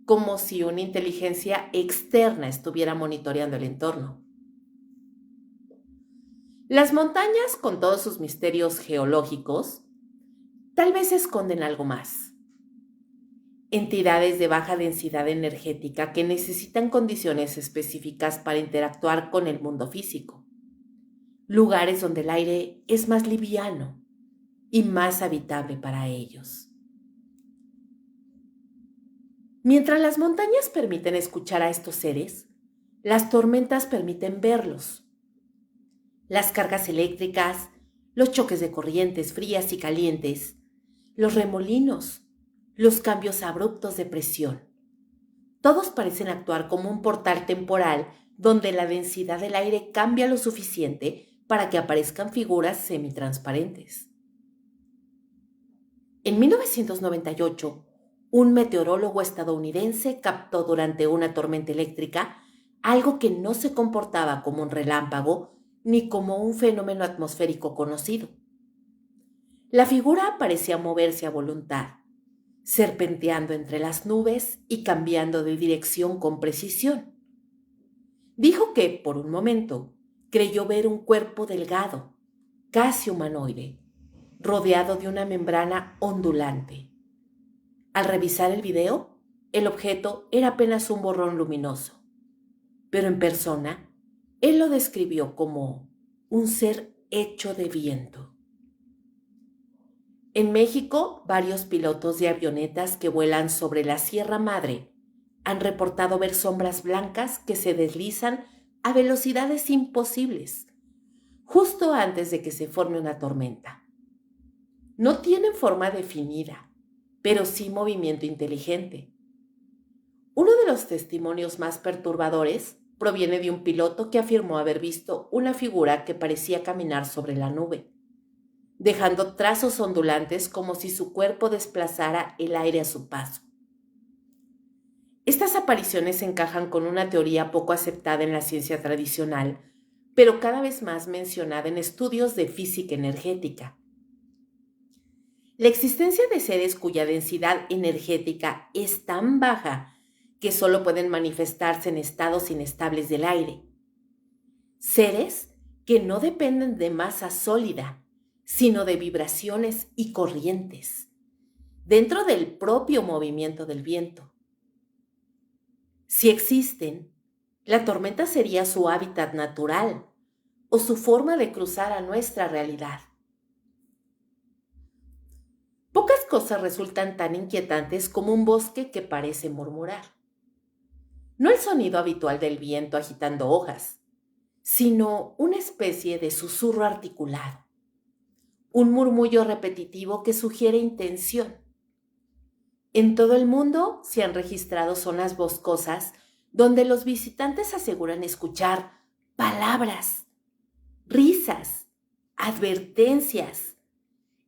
como si una inteligencia externa estuviera monitoreando el entorno. Las montañas, con todos sus misterios geológicos, tal vez esconden algo más. Entidades de baja densidad energética que necesitan condiciones específicas para interactuar con el mundo físico. Lugares donde el aire es más liviano y más habitable para ellos. Mientras las montañas permiten escuchar a estos seres, las tormentas permiten verlos. Las cargas eléctricas, los choques de corrientes frías y calientes, los remolinos, los cambios abruptos de presión. Todos parecen actuar como un portal temporal donde la densidad del aire cambia lo suficiente para que aparezcan figuras semitransparentes. En 1998, un meteorólogo estadounidense captó durante una tormenta eléctrica algo que no se comportaba como un relámpago ni como un fenómeno atmosférico conocido. La figura parecía moverse a voluntad, serpenteando entre las nubes y cambiando de dirección con precisión. Dijo que, por un momento, creyó ver un cuerpo delgado, casi humanoide, rodeado de una membrana ondulante. Al revisar el video, el objeto era apenas un borrón luminoso, pero en persona, él lo describió como un ser hecho de viento. En México, varios pilotos de avionetas que vuelan sobre la Sierra Madre han reportado ver sombras blancas que se deslizan a velocidades imposibles, justo antes de que se forme una tormenta. No tienen forma definida, pero sí movimiento inteligente. Uno de los testimonios más perturbadores proviene de un piloto que afirmó haber visto una figura que parecía caminar sobre la nube, dejando trazos ondulantes como si su cuerpo desplazara el aire a su paso. Estas apariciones encajan con una teoría poco aceptada en la ciencia tradicional, pero cada vez más mencionada en estudios de física energética. La existencia de seres cuya densidad energética es tan baja que solo pueden manifestarse en estados inestables del aire. Seres que no dependen de masa sólida, sino de vibraciones y corrientes, dentro del propio movimiento del viento. Si existen, la tormenta sería su hábitat natural o su forma de cruzar a nuestra realidad. Pocas cosas resultan tan inquietantes como un bosque que parece murmurar. No el sonido habitual del viento agitando hojas, sino una especie de susurro articulado, un murmullo repetitivo que sugiere intención. En todo el mundo se han registrado zonas boscosas donde los visitantes aseguran escuchar palabras, risas, advertencias,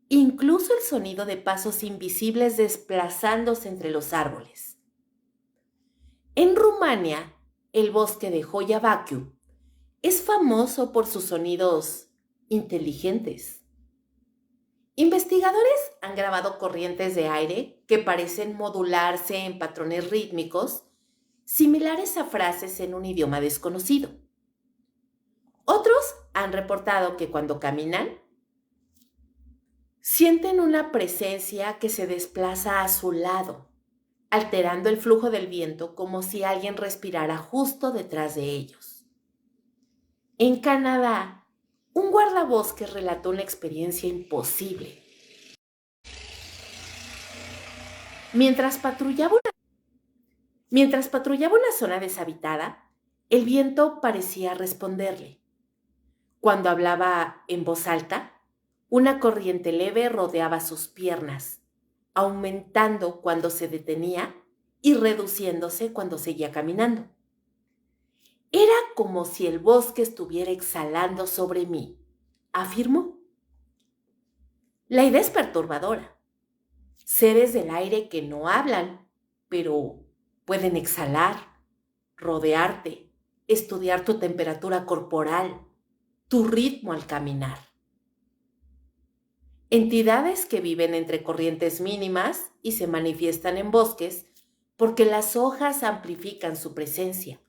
incluso el sonido de pasos invisibles desplazándose entre los árboles. En Rumania, el bosque de Hoia Baciu es famoso por sus sonidos inteligentes. Investigadores han grabado corrientes de aire que parecen modularse en patrones rítmicos similares a frases en un idioma desconocido. Otros han reportado que cuando caminan, sienten una presencia que se desplaza a su lado, alterando el flujo del viento como si alguien respirara justo detrás de ellos. En Canadá, un guardabosques relató una experiencia imposible. Mientras patrullaba una zona deshabitada, el viento parecía responderle. Cuando hablaba en voz alta, una corriente leve rodeaba sus piernas, aumentando cuando se detenía y reduciéndose cuando seguía caminando. Era como si el bosque estuviera exhalando sobre mí, afirmó. La idea es perturbadora. Seres del aire que no hablan, pero pueden exhalar, rodearte, estudiar tu temperatura corporal, tu ritmo al caminar. Entidades que viven entre corrientes mínimas y se manifiestan en bosques porque las hojas amplifican su presencia.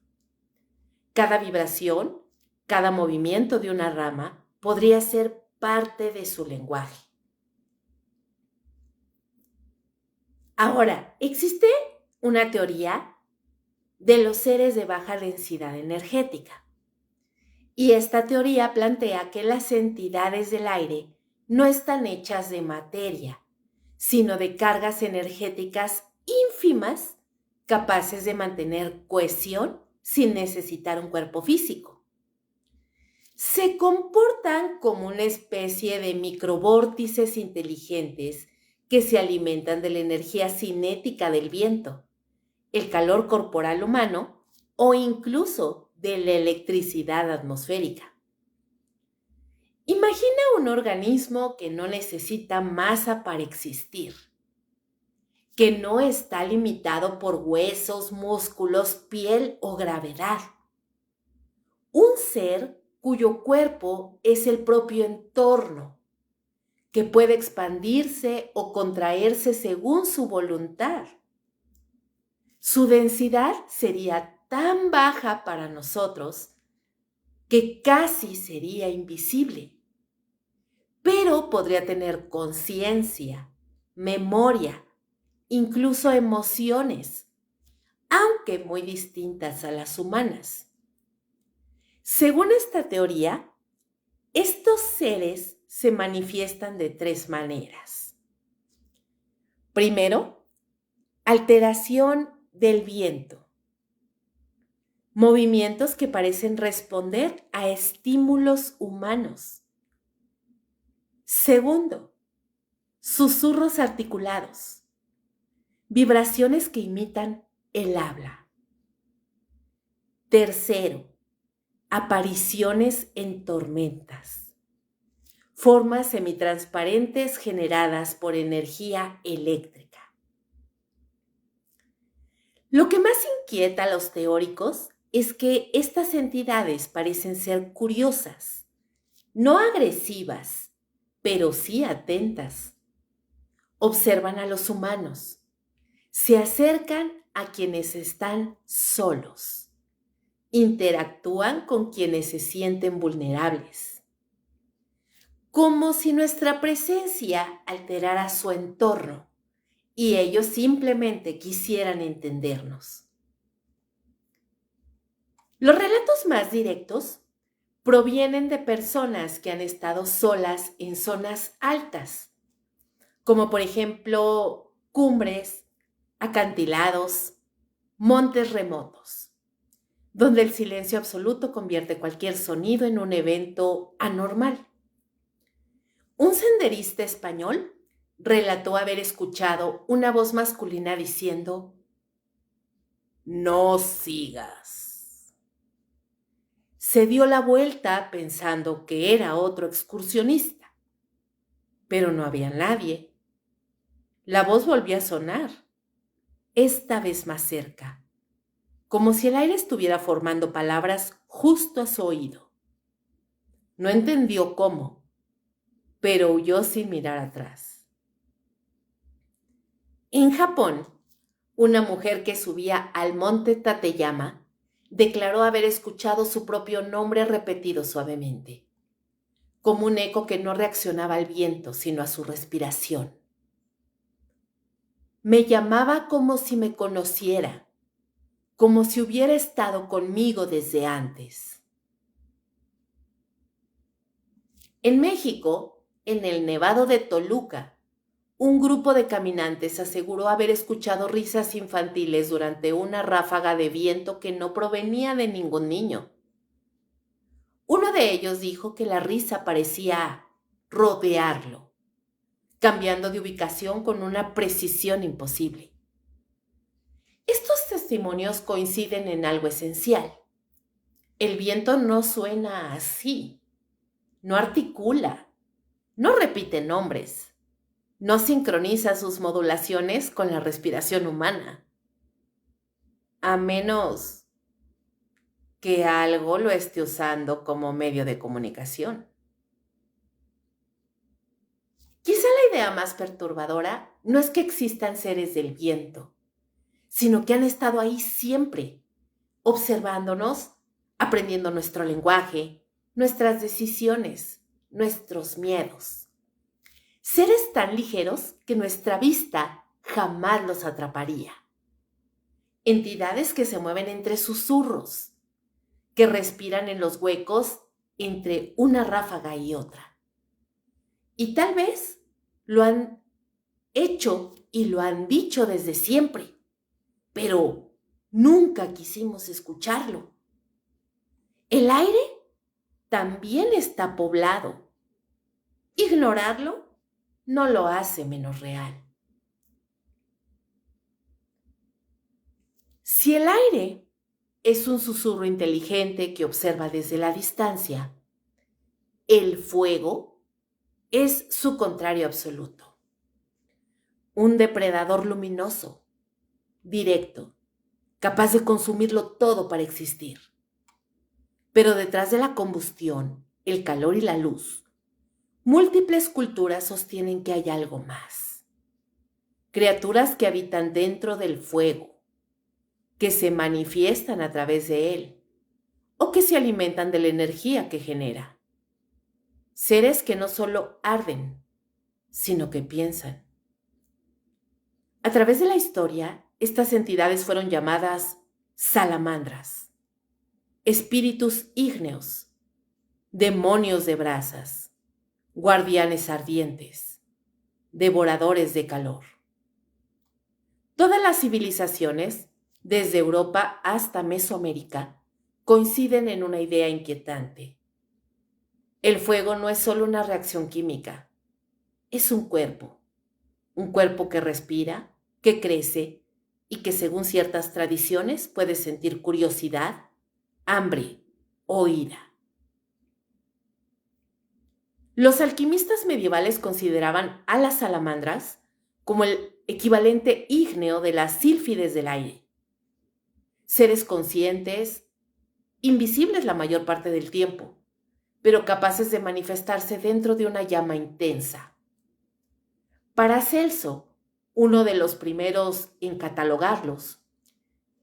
Cada vibración, cada movimiento de una rama podría ser parte de su lenguaje. Ahora, existe una teoría de los seres de baja densidad energética. Y esta teoría plantea que las entidades del aire no están hechas de materia, sino de cargas energéticas ínfimas capaces de mantener cohesión sin necesitar un cuerpo físico. Se comportan como una especie de microvórtices inteligentes que se alimentan de la energía cinética del viento, el calor corporal humano o incluso de la electricidad atmosférica. Imagina un organismo que no necesita masa para existir, que no está limitado por huesos, músculos, piel o gravedad. Un ser cuyo cuerpo es el propio entorno, que puede expandirse o contraerse según su voluntad. Su densidad sería tan baja para nosotros que casi sería invisible, pero podría tener conciencia, memoria, incluso emociones, aunque muy distintas a las humanas. Según esta teoría, estos seres se manifiestan de 3 maneras. Primero, alteración del viento. Movimientos que parecen responder a estímulos humanos. Segundo, susurros articulados. Vibraciones que imitan el habla. Tercero, apariciones en tormentas. Formas semitransparentes generadas por energía eléctrica. Lo que más inquieta a los teóricos es que estas entidades parecen ser curiosas, no agresivas, pero sí atentas. Observan a los humanos, se acercan a quienes están solos, interactúan con quienes se sienten vulnerables, como si nuestra presencia alterara su entorno y ellos simplemente quisieran entendernos. Los relatos más directos provienen de personas que han estado solas en zonas altas, como por ejemplo cumbres, acantilados, montes remotos, donde el silencio absoluto convierte cualquier sonido en un evento anormal. Un senderista español relató haber escuchado una voz masculina diciendo: "No sigas". Se dio la vuelta pensando que era otro excursionista, pero no había nadie. La voz volvió a sonar, esta vez más cerca, como si el aire estuviera formando palabras justo a su oído. No entendió cómo, pero huyó sin mirar atrás. En Japón, una mujer que subía al monte Tateyama declaró haber escuchado su propio nombre repetido suavemente, como un eco que no reaccionaba al viento, sino a su respiración. Me llamaba como si me conociera, como si hubiera estado conmigo desde antes. En México, en el Nevado de Toluca, un grupo de caminantes aseguró haber escuchado risas infantiles durante una ráfaga de viento que no provenía de ningún niño. Uno de ellos dijo que la risa parecía rodearlo, cambiando de ubicación con una precisión imposible. Estos testimonios coinciden en algo esencial. El viento no suena así, no articula, no repite nombres, no sincroniza sus modulaciones con la respiración humana, a menos que algo lo esté usando como medio de comunicación. Quizá la idea más perturbadora no es que existan seres del viento, sino que han estado ahí siempre, observándonos, aprendiendo nuestro lenguaje, nuestras decisiones, nuestros miedos. Seres tan ligeros que nuestra vista jamás los atraparía. Entidades que se mueven entre susurros, que respiran en los huecos entre una ráfaga y otra. Y tal vez lo han hecho y lo han dicho desde siempre, pero nunca quisimos escucharlo. El aire también está poblado. Ignorarlo no lo hace menos real. Si el aire es un susurro inteligente que observa desde la distancia, el fuego es su contrario absoluto. Un depredador luminoso, directo, capaz de consumirlo todo para existir. Pero detrás de la combustión, el calor y la luz, múltiples culturas sostienen que hay algo más. Criaturas que habitan dentro del fuego, que se manifiestan a través de él, o que se alimentan de la energía que genera. Seres que no solo arden, sino que piensan. A través de la historia, estas entidades fueron llamadas salamandras, espíritus ígneos, demonios de brasas, guardianes ardientes, devoradores de calor. Todas las civilizaciones, desde Europa hasta Mesoamérica, coinciden en una idea inquietante. El fuego no es solo una reacción química, es un cuerpo que respira, que crece y que según ciertas tradiciones puede sentir curiosidad, hambre o ira. Los alquimistas medievales consideraban a las salamandras como el equivalente ígneo de las sílfides del aire. Seres conscientes, invisibles la mayor parte del tiempo, pero capaces de manifestarse dentro de una llama intensa. Para Celso, uno de los primeros en catalogarlos,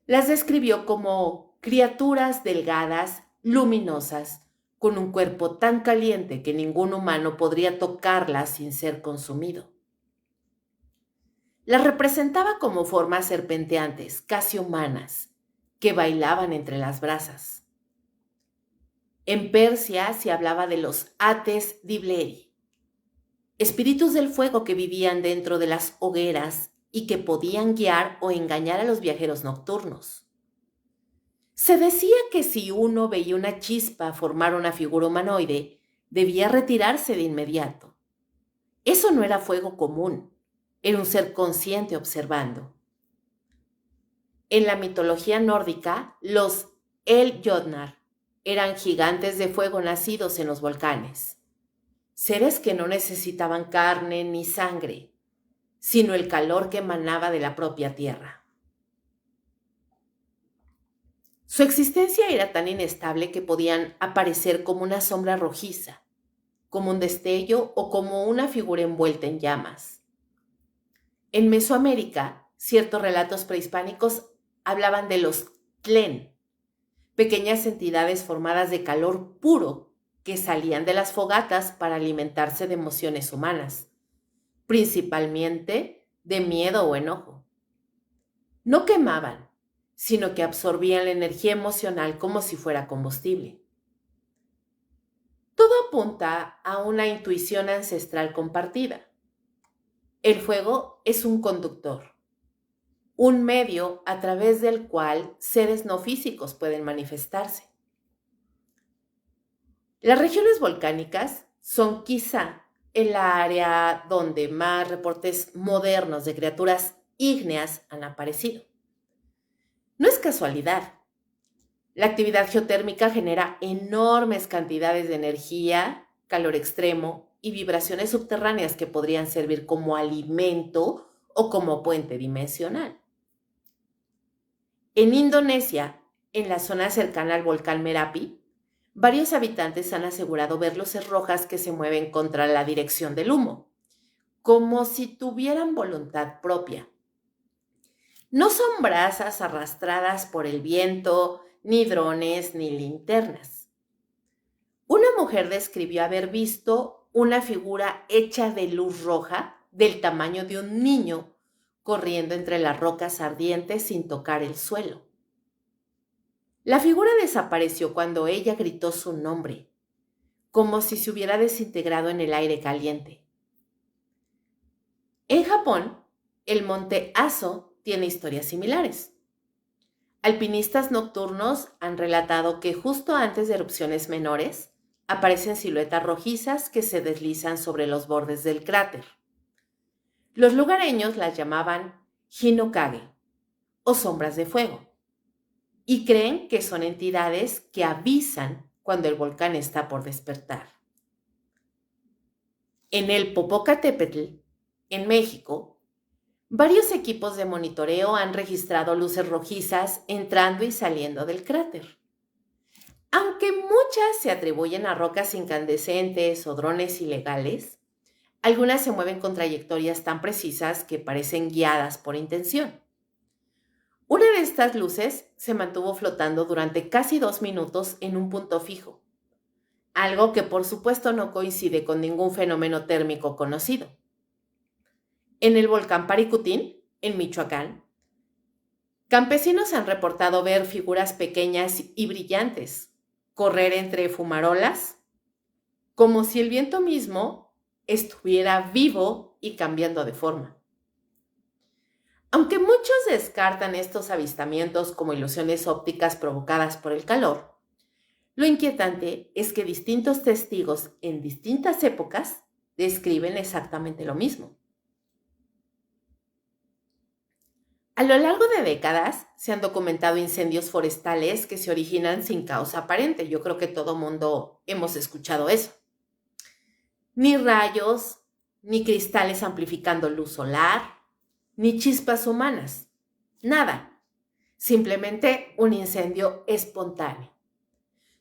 las describió como criaturas delgadas, luminosas, con un cuerpo tan caliente que ningún humano podría tocarlas sin ser consumido. Las representaba como formas serpenteantes, casi humanas, que bailaban entre las brasas. En Persia se hablaba de los Ates Dibleri, espíritus del fuego que vivían dentro de las hogueras y que podían guiar o engañar a los viajeros nocturnos. Se decía que si uno veía una chispa formar una figura humanoide, debía retirarse de inmediato. Eso no era fuego común, era un ser consciente observando. En la mitología nórdica, los El-Jotnar eran gigantes de fuego nacidos en los volcanes, seres que no necesitaban carne ni sangre, sino el calor que emanaba de la propia tierra. Su existencia era tan inestable que podían aparecer como una sombra rojiza, como un destello o como una figura envuelta en llamas. En Mesoamérica, ciertos relatos prehispánicos hablaban de los tlen, pequeñas entidades formadas de calor puro que salían de las fogatas para alimentarse de emociones humanas, principalmente de miedo o enojo. No quemaban, sino que absorbían la energía emocional como si fuera combustible. Todo apunta a una intuición ancestral compartida. El fuego es un conductor, un medio a través del cual seres no físicos pueden manifestarse. Las regiones volcánicas son quizá el área donde más reportes modernos de criaturas ígneas han aparecido. No es casualidad. La actividad geotérmica genera enormes cantidades de energía, calor extremo y vibraciones subterráneas que podrían servir como alimento o como puente dimensional. En Indonesia, en la zona cercana al volcán Merapi, varios habitantes han asegurado ver luces rojas que se mueven contra la dirección del humo, como si tuvieran voluntad propia. No son brasas arrastradas por el viento, ni drones, ni linternas. Una mujer describió haber visto una figura hecha de luz roja del tamaño de un niño corriendo entre las rocas ardientes sin tocar el suelo. La figura desapareció cuando ella gritó su nombre, como si se hubiera desintegrado en el aire caliente. En Japón, el monte Aso tiene historias similares. Alpinistas nocturnos han relatado que justo antes de erupciones menores aparecen siluetas rojizas que se deslizan sobre los bordes del cráter. Los lugareños las llamaban Hinokage o sombras de fuego y creen que son entidades que avisan cuando el volcán está por despertar. En el Popocatépetl, en México, varios equipos de monitoreo han registrado luces rojizas entrando y saliendo del cráter. Aunque muchas se atribuyen a rocas incandescentes o drones ilegales, algunas se mueven con trayectorias tan precisas que parecen guiadas por intención. Una de estas luces se mantuvo flotando durante casi 2 minutos en un punto fijo, algo que por supuesto no coincide con ningún fenómeno térmico conocido. En el volcán Paricutín, en Michoacán, campesinos han reportado ver figuras pequeñas y brillantes correr entre fumarolas, como si el viento mismo estuviera vivo y cambiando de forma. Aunque muchos descartan estos avistamientos como ilusiones ópticas provocadas por el calor, lo inquietante es que distintos testigos en distintas épocas describen exactamente lo mismo. A lo largo de décadas se han documentado incendios forestales que se originan sin causa aparente. Yo creo que todo mundo hemos escuchado eso. Ni rayos, ni cristales amplificando luz solar, ni chispas humanas. Nada. Simplemente un incendio espontáneo.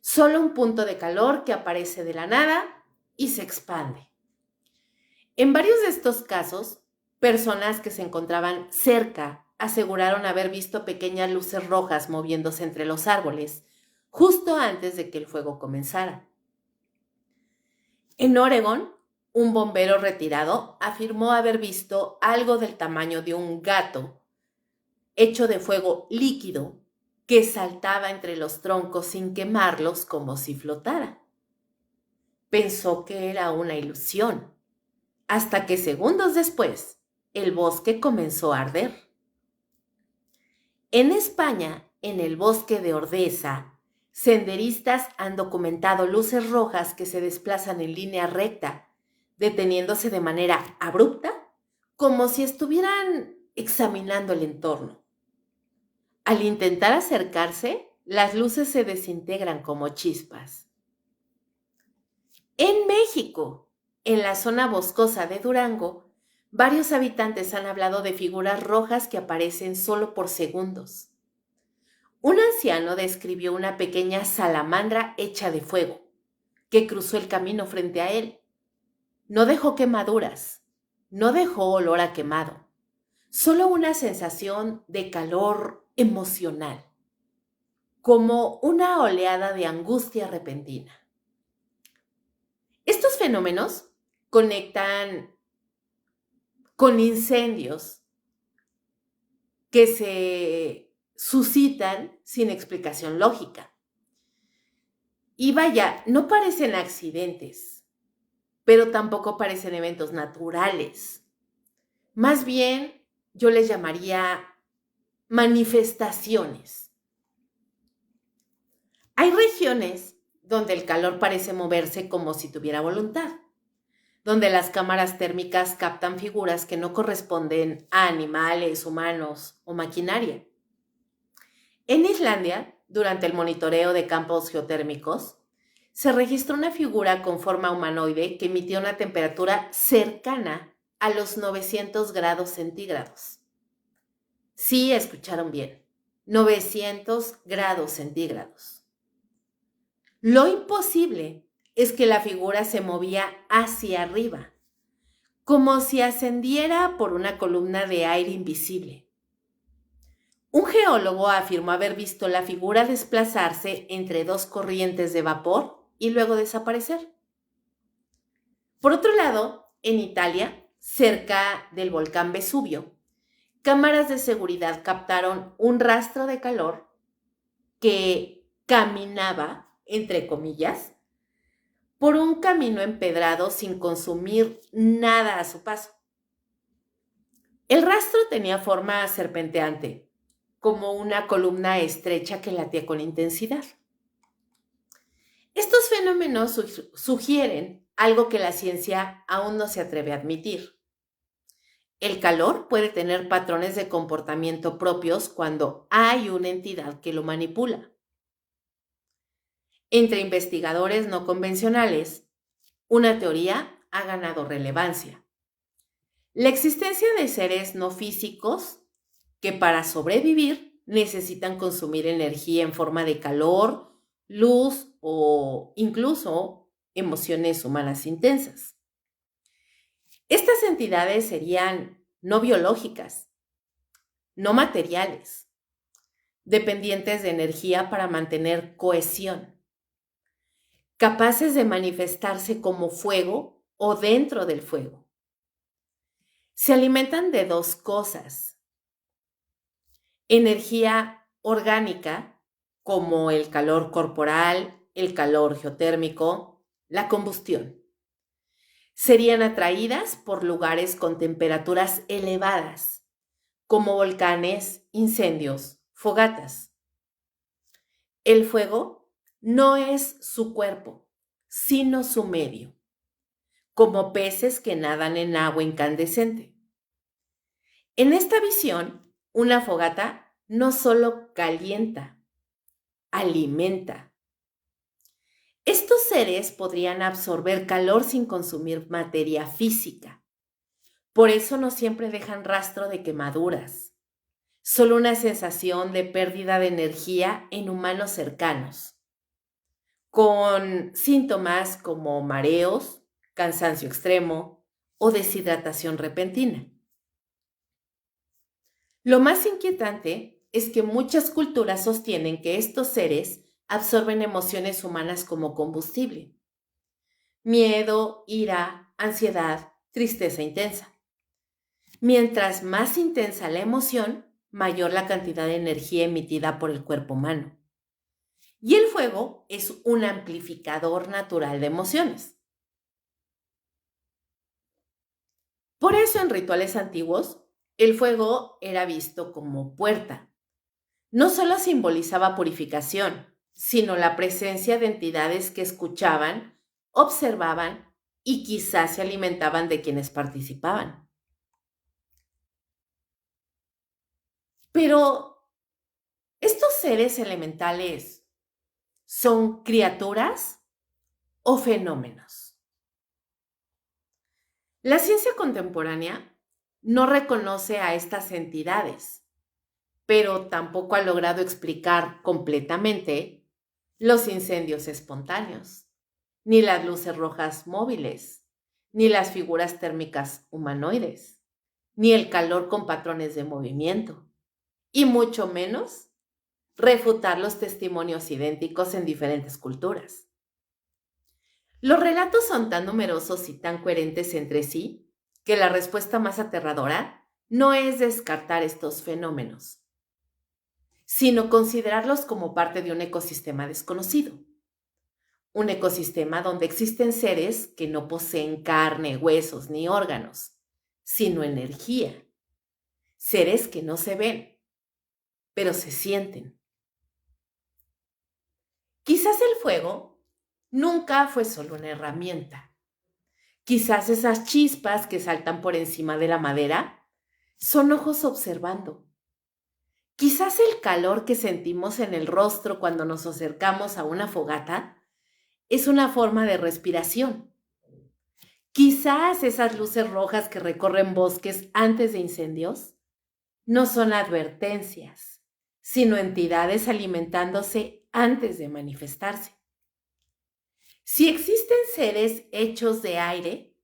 Solo un punto de calor que aparece de la nada y se expande. En varios de estos casos, personas que se encontraban cerca aseguraron haber visto pequeñas luces rojas moviéndose entre los árboles justo antes de que el fuego comenzara. En Oregón, un bombero retirado afirmó haber visto algo del tamaño de un gato hecho de fuego líquido que saltaba entre los troncos sin quemarlos como si flotara. Pensó que era una ilusión, hasta que segundos después el bosque comenzó a arder. En España, en el bosque de Ordesa, senderistas han documentado luces rojas que se desplazan en línea recta, deteniéndose de manera abrupta, como si estuvieran examinando el entorno. Al intentar acercarse, las luces se desintegran como chispas. En México, en la zona boscosa de Durango, varios habitantes han hablado de figuras rojas que aparecen solo por segundos. Un anciano describió una pequeña salamandra hecha de fuego, que cruzó el camino frente a él. No dejó quemaduras, no dejó olor a quemado, solo una sensación de calor emocional, como una oleada de angustia repentina. Estos fenómenos conectan con incendios que se suscitan sin explicación lógica. Y vaya, no parecen accidentes, pero tampoco parecen eventos naturales. Más bien, yo les llamaría manifestaciones. Hay regiones donde el calor parece moverse como si tuviera voluntad, donde las cámaras térmicas captan figuras que no corresponden a animales, humanos o maquinaria. En Islandia, durante el monitoreo de campos geotérmicos, se registró una figura con forma humanoide que emitía una temperatura cercana a los 900 grados centígrados. Sí, escucharon bien, 900 grados centígrados. Lo imposible es que la figura se movía hacia arriba, como si ascendiera por una columna de aire invisible. Un geólogo afirmó haber visto la figura desplazarse entre dos corrientes de vapor y luego desaparecer. Por otro lado, en Italia, cerca del volcán Vesubio, cámaras de seguridad captaron un rastro de calor que caminaba, entre comillas, por un camino empedrado sin consumir nada a su paso. El rastro tenía forma serpenteante, como una columna estrecha que latía con intensidad. Estos fenómenos sugieren algo que la ciencia aún no se atreve a admitir. El calor puede tener patrones de comportamiento propios cuando hay una entidad que lo manipula. Entre investigadores no convencionales, una teoría ha ganado relevancia. La existencia de seres no físicos que para sobrevivir necesitan consumir energía en forma de calor, luz o incluso emociones humanas intensas. Estas entidades serían no biológicas, no materiales, dependientes de energía para mantener cohesión, capaces de manifestarse como fuego o dentro del fuego. Se alimentan de dos cosas: energía orgánica, como el calor corporal, el calor geotérmico, la combustión. Serían atraídas por lugares con temperaturas elevadas, como volcanes, incendios, fogatas. El fuego no es su cuerpo, sino su medio, como peces que nadan en agua incandescente. En esta visión, una fogata no solo calienta, alimenta. Estos seres podrían absorber calor sin consumir materia física. Por eso no siempre dejan rastro de quemaduras, solo una sensación de pérdida de energía en humanos cercanos, con síntomas como mareos, cansancio extremo o deshidratación repentina. Lo más inquietante es que muchas culturas sostienen que estos seres absorben emociones humanas como combustible: miedo, ira, ansiedad, tristeza intensa. Mientras más intensa la emoción, mayor la cantidad de energía emitida por el cuerpo humano. Y el fuego es un amplificador natural de emociones. Por eso en rituales antiguos, el fuego era visto como puerta. No solo simbolizaba purificación, sino la presencia de entidades que escuchaban, observaban y quizás se alimentaban de quienes participaban. Pero, ¿estos seres elementales son criaturas o fenómenos? La ciencia contemporánea no reconoce a estas entidades, pero tampoco ha logrado explicar completamente los incendios espontáneos, ni las luces rojas móviles, ni las figuras térmicas humanoides, ni el calor con patrones de movimiento, y mucho menos refutar los testimonios idénticos en diferentes culturas. Los relatos son tan numerosos y tan coherentes entre sí que la respuesta más aterradora no es descartar estos fenómenos, sino considerarlos como parte de un ecosistema desconocido. Un ecosistema donde existen seres que no poseen carne, huesos ni órganos, sino energía. Seres que no se ven, pero se sienten. Quizás el fuego nunca fue solo una herramienta. Quizás esas chispas que saltan por encima de la madera son ojos observando. Quizás el calor que sentimos en el rostro cuando nos acercamos a una fogata es una forma de respiración. Quizás esas luces rojas que recorren bosques antes de incendios no son advertencias, sino entidades alimentándose antes de manifestarse. Si existen seres hechos de aire,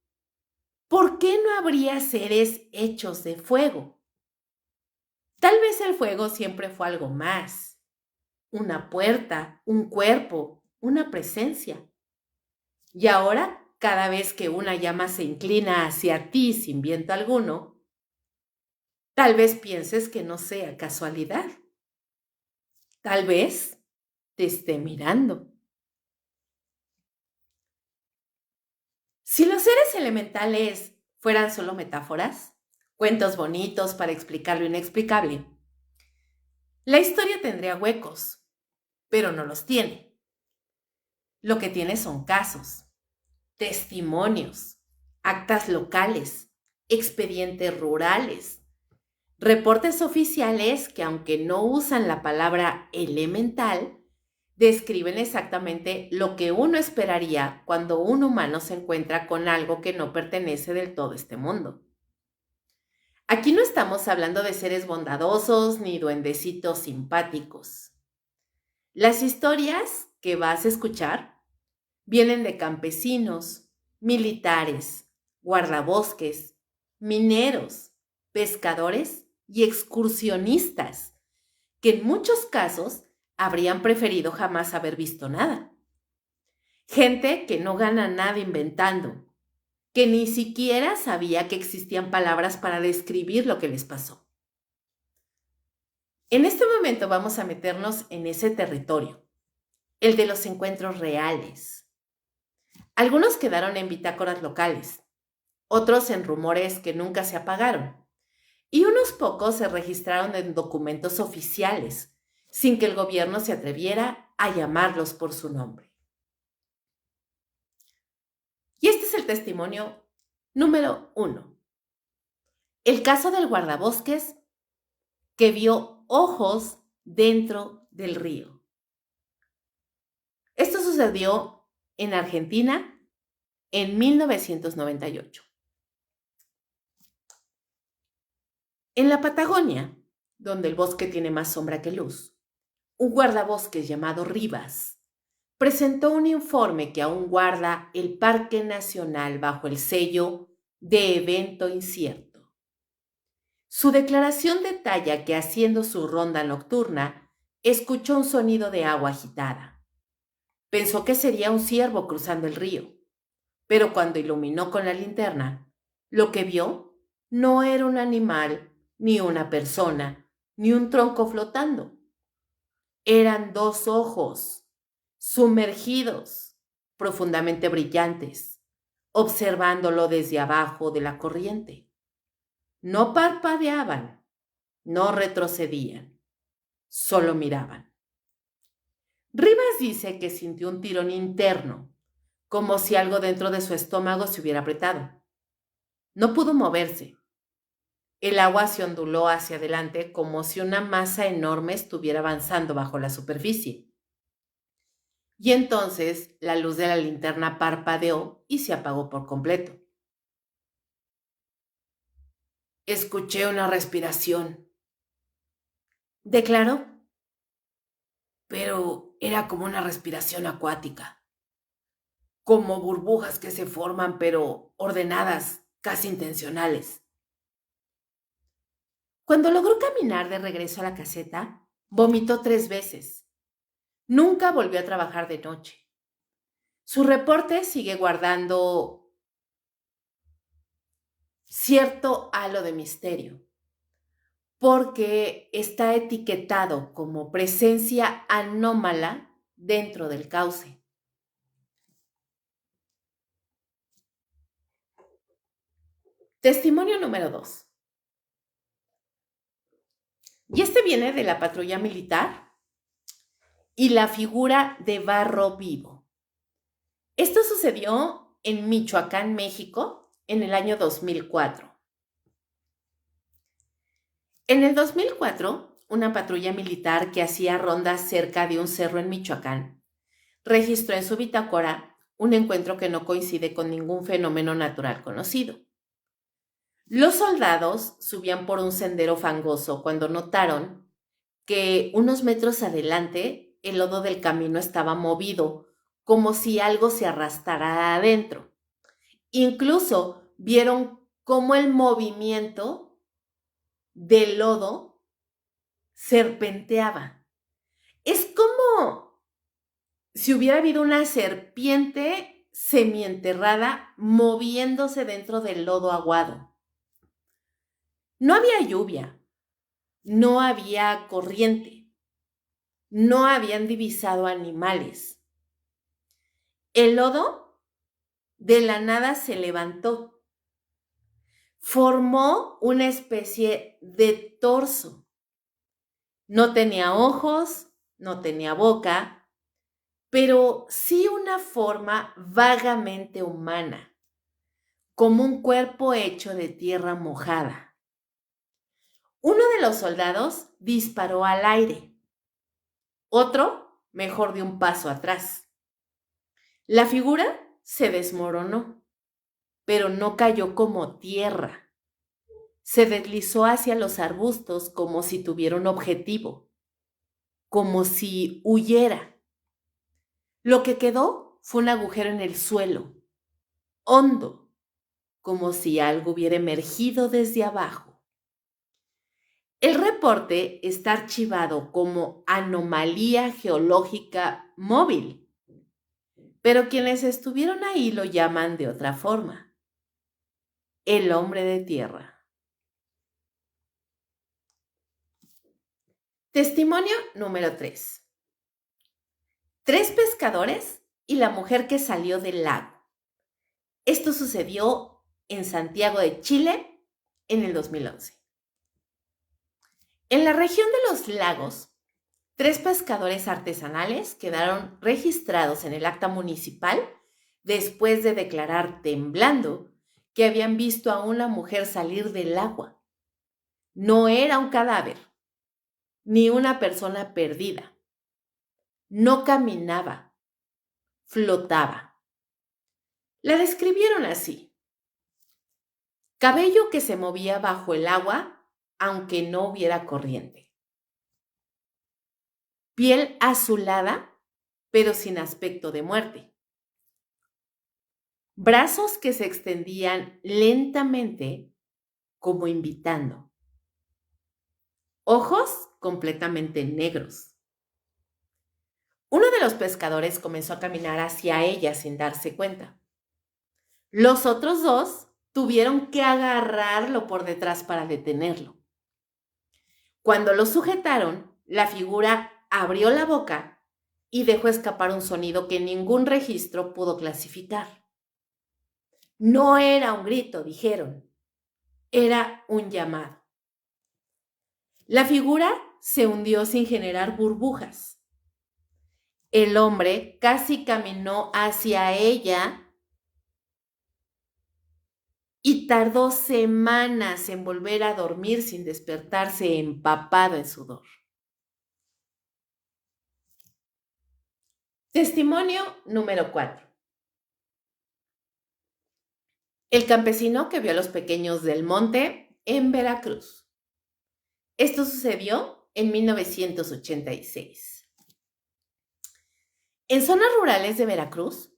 ¿por qué no habría seres hechos de fuego? Tal vez el fuego siempre fue algo más: una puerta, un cuerpo, una presencia. Y ahora, cada vez que una llama se inclina hacia ti sin viento alguno, tal vez pienses que no sea casualidad. Tal vez te esté mirando. Si los seres elementales fueran solo metáforas, cuentos bonitos para explicar lo inexplicable, la historia tendría huecos, pero no los tiene. Lo que tiene son casos, testimonios, actas locales, expedientes rurales, reportes oficiales que, aunque no usan la palabra elemental, describen exactamente lo que uno esperaría cuando un humano se encuentra con algo que no pertenece del todo a este mundo. Aquí no estamos hablando de seres bondadosos ni duendecitos simpáticos. Las historias que vas a escuchar vienen de campesinos, militares, guardabosques, mineros, pescadores y excursionistas, que en muchos casos habrían preferido jamás haber visto nada. Gente que no gana nada inventando, que ni siquiera sabía que existían palabras para describir lo que les pasó. En este momento vamos a meternos en ese territorio, el de los encuentros reales. Algunos quedaron en bitácoras locales, otros en rumores que nunca se apagaron, y unos pocos se registraron en documentos oficiales, sin que el gobierno se atreviera a llamarlos por su nombre. Y este es el testimonio número 1. El caso del guardabosques que vio ojos dentro del río. Esto sucedió en Argentina en 1998. En la Patagonia, donde el bosque tiene más sombra que luz, un guardabosques llamado Rivas presentó un informe que aún guarda el Parque Nacional bajo el sello de evento incierto. Su declaración detalla que haciendo su ronda nocturna, escuchó un sonido de agua agitada. Pensó que sería un ciervo cruzando el río, pero cuando iluminó con la linterna, lo que vio no era un animal, ni una persona, ni un tronco flotando. Eran 2 ojos, sumergidos, profundamente brillantes, observándolo desde abajo de la corriente. No parpadeaban, no retrocedían, solo miraban. Rivas dice que sintió un tirón interno, como si algo dentro de su estómago se hubiera apretado. No pudo moverse. El agua se onduló hacia adelante como si una masa enorme estuviera avanzando bajo la superficie. Y entonces la luz de la linterna parpadeó y se apagó por completo. Escuché una respiración, declaró, pero era como una respiración acuática, como burbujas que se forman pero ordenadas, casi intencionales. Cuando logró caminar de regreso a la caseta, vomitó 3 veces. Nunca volvió a trabajar de noche. Su reporte sigue guardando cierto halo de misterio, porque está etiquetado como presencia anómala dentro del cauce. Testimonio número 2. Y este viene de la patrulla militar y la figura de Barro Vivo. Esto sucedió en Michoacán, México, en el año 2004. En el 2004, una patrulla militar que hacía rondas cerca de un cerro en Michoacán registró en su bitácora un encuentro que no coincide con ningún fenómeno natural conocido. Los soldados subían por un sendero fangoso cuando notaron que unos metros adelante el lodo del camino estaba movido, como si algo se arrastrara adentro. Incluso vieron cómo el movimiento del lodo serpenteaba. Es como si hubiera habido una serpiente semienterrada moviéndose dentro del lodo aguado. No había lluvia, no había corriente, no habían divisado animales. El lodo de la nada se levantó, formó una especie de torso. No tenía ojos, no tenía boca, pero sí una forma vagamente humana, como un cuerpo hecho de tierra mojada. Uno de los soldados disparó al aire, otro mejor dio un paso atrás. La figura se desmoronó, pero no cayó como tierra. Se deslizó hacia los arbustos como si tuviera un objetivo, como si huyera. Lo que quedó fue un agujero en el suelo, hondo, como si algo hubiera emergido desde abajo. El reporte está archivado como anomalía geológica móvil, pero quienes estuvieron ahí lo llaman de otra forma: el hombre de tierra. Testimonio número 3. 3 pescadores y la mujer que salió del lago. Esto sucedió en Santiago de Chile en el 2011. En la región de los lagos, 3 pescadores artesanales quedaron registrados en el acta municipal después de declarar temblando que habían visto a una mujer salir del agua. No era un cadáver, ni una persona perdida. No caminaba, flotaba. La describieron así: cabello que se movía bajo el agua aunque no hubiera corriente. Piel azulada, pero sin aspecto de muerte. Brazos que se extendían lentamente como invitando. Ojos completamente negros. Uno de los pescadores comenzó a caminar hacia ella sin darse cuenta. Los otros 2 tuvieron que agarrarlo por detrás para detenerlo. Cuando lo sujetaron, la figura abrió la boca y dejó escapar un sonido que ningún registro pudo clasificar. No era un grito, dijeron. Era un llamado. La figura se hundió sin generar burbujas. El hombre casi caminó hacia ella y tardó semanas en volver a dormir sin despertarse empapado en sudor. Testimonio número 4. El campesino que vio a los pequeños del monte en Veracruz. Esto sucedió en 1986. En zonas rurales de Veracruz,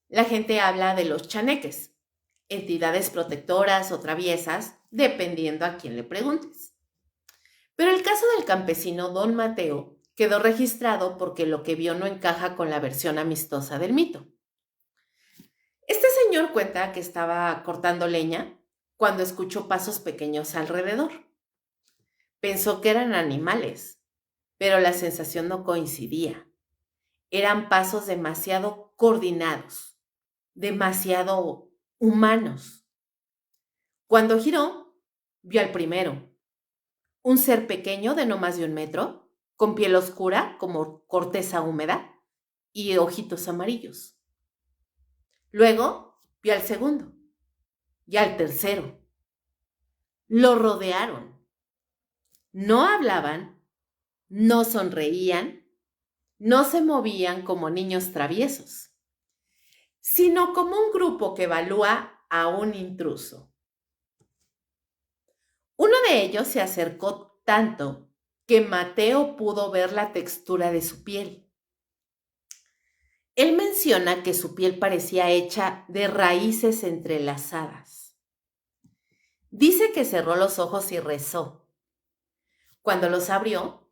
la gente habla de los chaneques, entidades protectoras o traviesas, dependiendo a quién le preguntes. Pero el caso del campesino Don Mateo quedó registrado porque lo que vio no encaja con la versión amistosa del mito. Este señor cuenta que estaba cortando leña cuando escuchó pasos pequeños alrededor. Pensó que eran animales, pero la sensación no coincidía. Eran pasos demasiado coordinados, demasiado humanos. Cuando giró, vio al primero, un ser pequeño de no más de 1 metro, con piel oscura como corteza húmeda y ojitos amarillos. Luego vio al segundo y al tercero. Lo rodearon. No hablaban, no sonreían, no se movían como niños traviesos, sino como un grupo que evalúa a un intruso. Uno de ellos se acercó tanto que Mateo pudo ver la textura de su piel. Él menciona que su piel parecía hecha de raíces entrelazadas. Dice que cerró los ojos y rezó. Cuando los abrió,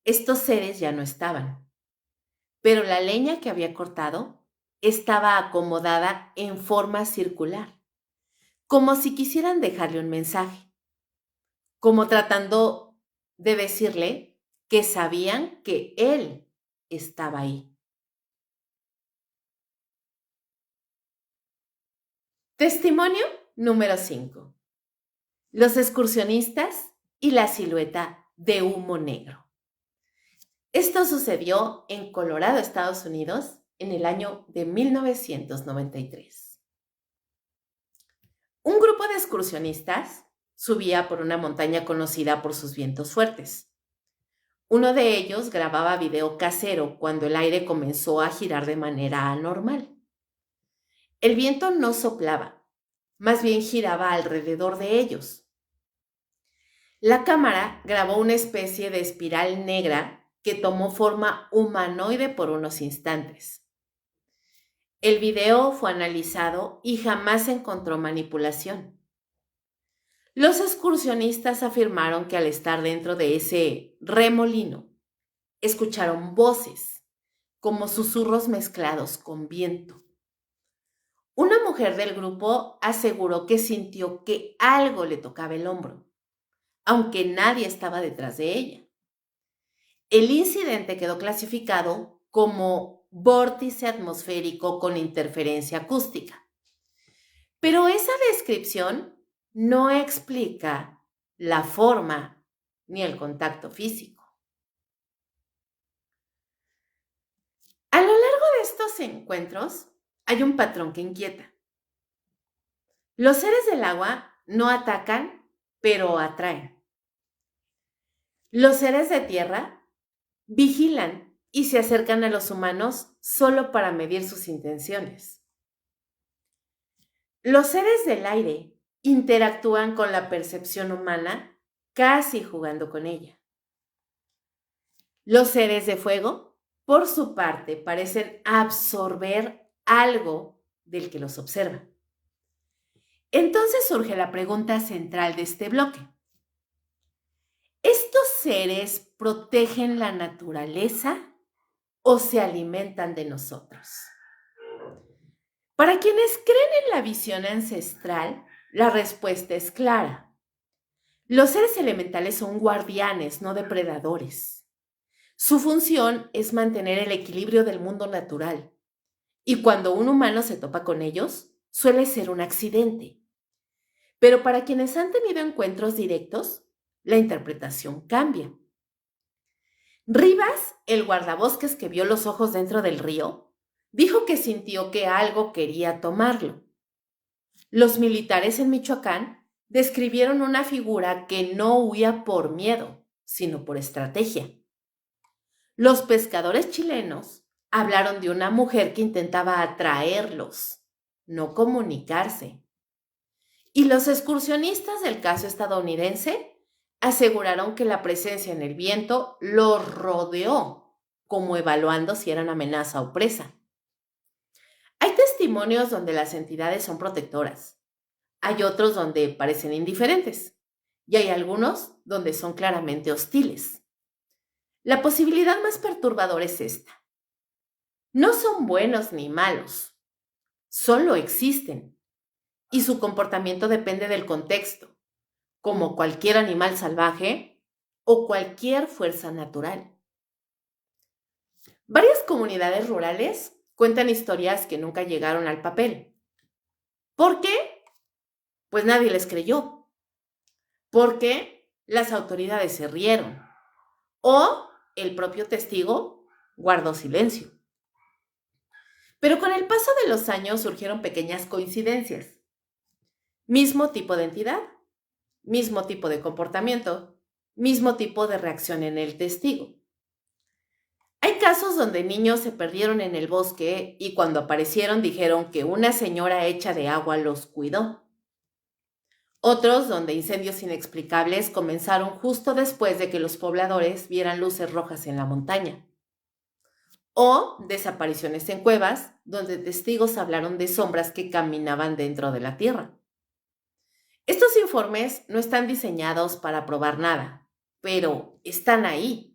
estos seres ya no estaban, pero la leña que había cortado estaba acomodada en forma circular, como si quisieran dejarle un mensaje, como tratando de decirle que sabían que él estaba ahí. Testimonio número 5. Los excursionistas y la silueta de humo negro. Esto sucedió en Colorado, Estados Unidos, en el año de 1993. Un grupo de excursionistas subía por una montaña conocida por sus vientos fuertes. Uno de ellos grababa video casero cuando el aire comenzó a girar de manera anormal. El viento no soplaba, más bien giraba alrededor de ellos. La cámara grabó una especie de espiral negra que tomó forma humanoide por unos instantes. El video fue analizado y jamás se encontró manipulación. Los excursionistas afirmaron que al estar dentro de ese remolino, escucharon voces, como susurros mezclados con viento. Una mujer del grupo aseguró que sintió que algo le tocaba el hombro, aunque nadie estaba detrás de ella. El incidente quedó clasificado como vórtice atmosférico con interferencia acústica. Pero esa descripción no explica la forma ni el contacto físico. A lo largo de estos encuentros hay un patrón que inquieta. Los seres del agua no atacan, pero atraen. Los seres de tierra vigilan y se acercan a los humanos solo para medir sus intenciones. Los seres del aire interactúan con la percepción humana casi jugando con ella. Los seres de fuego, por su parte, parecen absorber algo del que los observa. Entonces surge la pregunta central de este bloque. ¿Estos seres protegen la naturaleza o se alimentan de nosotros? Para quienes creen en la visión ancestral, la respuesta es clara. Los seres elementales son guardianes, no depredadores. Su función es mantener el equilibrio del mundo natural. Y cuando un humano se topa con ellos, suele ser un accidente. Pero para quienes han tenido encuentros directos, la interpretación cambia. Rivas, el guardabosques que vio los ojos dentro del río, dijo que sintió que algo quería tomarlo. Los militares en Michoacán describieron una figura que no huía por miedo, sino por estrategia. Los pescadores chilenos hablaron de una mujer que intentaba atraerlos, no comunicarse. Y los excursionistas del caso estadounidense aseguraron que la presencia en el viento los rodeó, como evaluando si eran amenaza o presa. Hay testimonios donde las entidades son protectoras, hay otros donde parecen indiferentes y hay algunos donde son claramente hostiles. La posibilidad más perturbadora es esta. No son buenos ni malos, solo existen y su comportamiento depende del contexto, como cualquier animal salvaje o cualquier fuerza natural. Varias comunidades rurales cuentan historias que nunca llegaron al papel. ¿Por qué? Pues nadie les creyó. Porque las autoridades se rieron o el propio testigo guardó silencio. Pero con el paso de los años surgieron pequeñas coincidencias. Mismo tipo de entidad, mismo tipo de comportamiento, mismo tipo de reacción en el testigo. Hay casos donde niños se perdieron en el bosque y cuando aparecieron dijeron que una señora hecha de agua los cuidó. Otros donde incendios inexplicables comenzaron justo después de que los pobladores vieran luces rojas en la montaña. O desapariciones en cuevas, donde testigos hablaron de sombras que caminaban dentro de la tierra. Estos informes no están diseñados para probar nada, pero están ahí